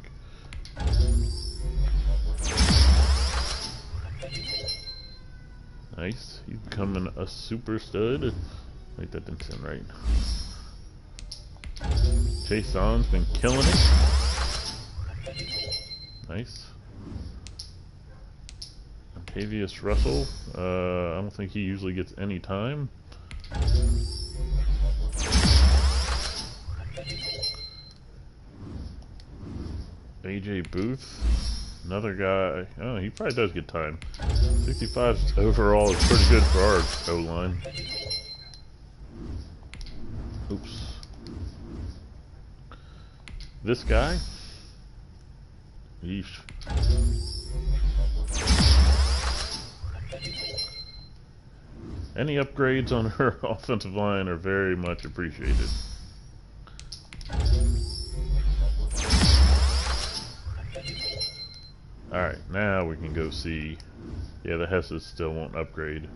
Nice. He's becoming a super stud. Wait, that didn't sound right. Jason's been killing it. Nice. Octavius Russell. I don't think he usually gets any time. AJ Booth. Another guy. Oh, he probably does get time. 65 overall is pretty good for our O-line. Oops. This guy? Yeesh. Any upgrades on her offensive line are very much appreciated. Alright, now we can go see. Yeah, the Hesses still won't upgrade.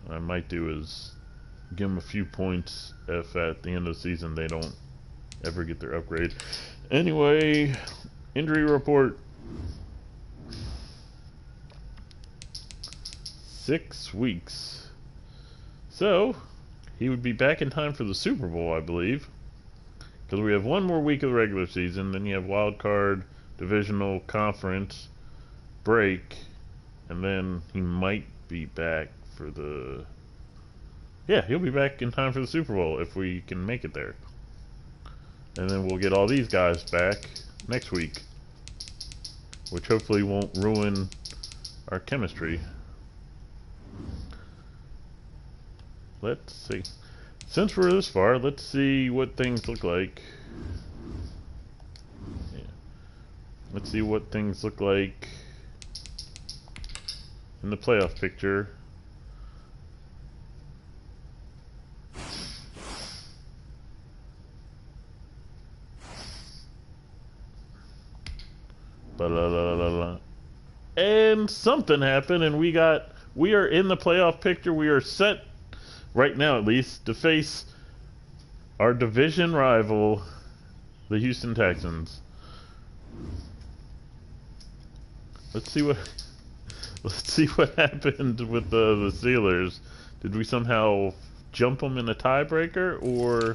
What I might do is give them a few points if at the end of the season they don't ever get their upgrade. Anyway, injury report. 6 weeks. So, he would be back in time for the Super Bowl, I believe. Because we have 1 more week of the regular season, then you have wild card, divisional, conference, break, and then he might be back for the... Yeah, he'll be back in time for the Super Bowl if we can make it there. And then we'll get all these guys back next week. which hopefully won't ruin our chemistry. Let's see. Since we're this far, let's see what things look like. Yeah. Let's see what things look like in the playoff picture. And something happened, and we are in the playoff picture. We are set, right now at least, to face our division rival, the Houston Texans. Let's see what happened with the Steelers. Did we somehow jump them in a tiebreaker, or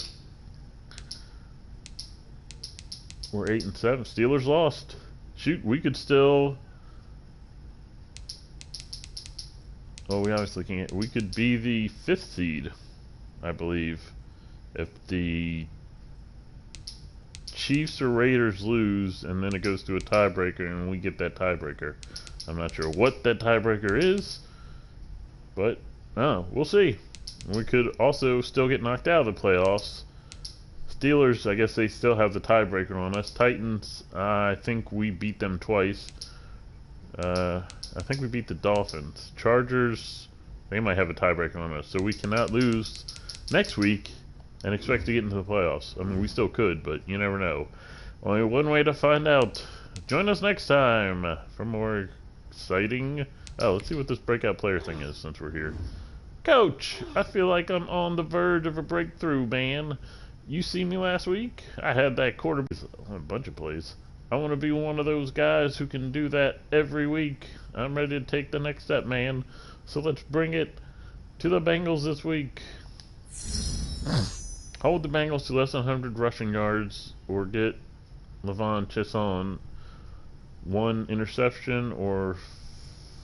we're 8-7? Steelers lost. Shoot, we could still. Oh, we could be the 5th seed, I believe, if the Chiefs or Raiders lose, and then it goes to a tiebreaker, and we get that tiebreaker. I'm not sure what that tiebreaker is, but we'll see. We could also still get knocked out of the playoffs. Steelers, I guess they still have the tiebreaker on us. Titans, I think we beat them twice. I think we beat the Dolphins. Chargers, they might have a tiebreaker on us, so we cannot lose next week and expect to get into the playoffs. I mean, we still could, but you never know. Only one way to find out. Join us next time for more exciting. Oh, let's see what this breakout player thing is since we're here. Coach, I feel like I'm on the verge of a breakthrough, man. You see me last week? I had that quarterback, a bunch of plays. I want to be one of those guys who can do that every week. I'm ready to take the next step, man. So let's bring it to the Bengals this week. Hold the Bengals to less than 100 rushing yards, or get Levon Chisholm 1 interception, or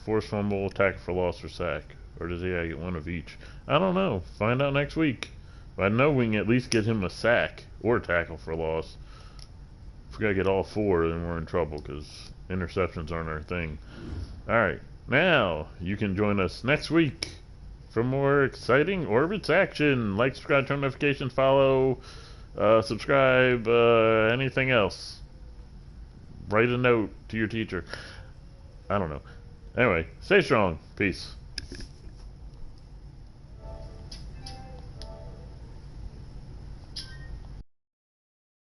force fumble, tackle for loss, or sack. Or does he get one of each? I don't know. Find out next week. But I know we can at least get him a sack or a tackle for loss. If we gotta get all 4, then we're in trouble, because interceptions aren't our thing. Alright, now you can join us next week for more exciting Orbits action. Like, subscribe, turn notifications, follow, subscribe, anything else. Write a note to your teacher. I don't know. Anyway, stay strong. Peace.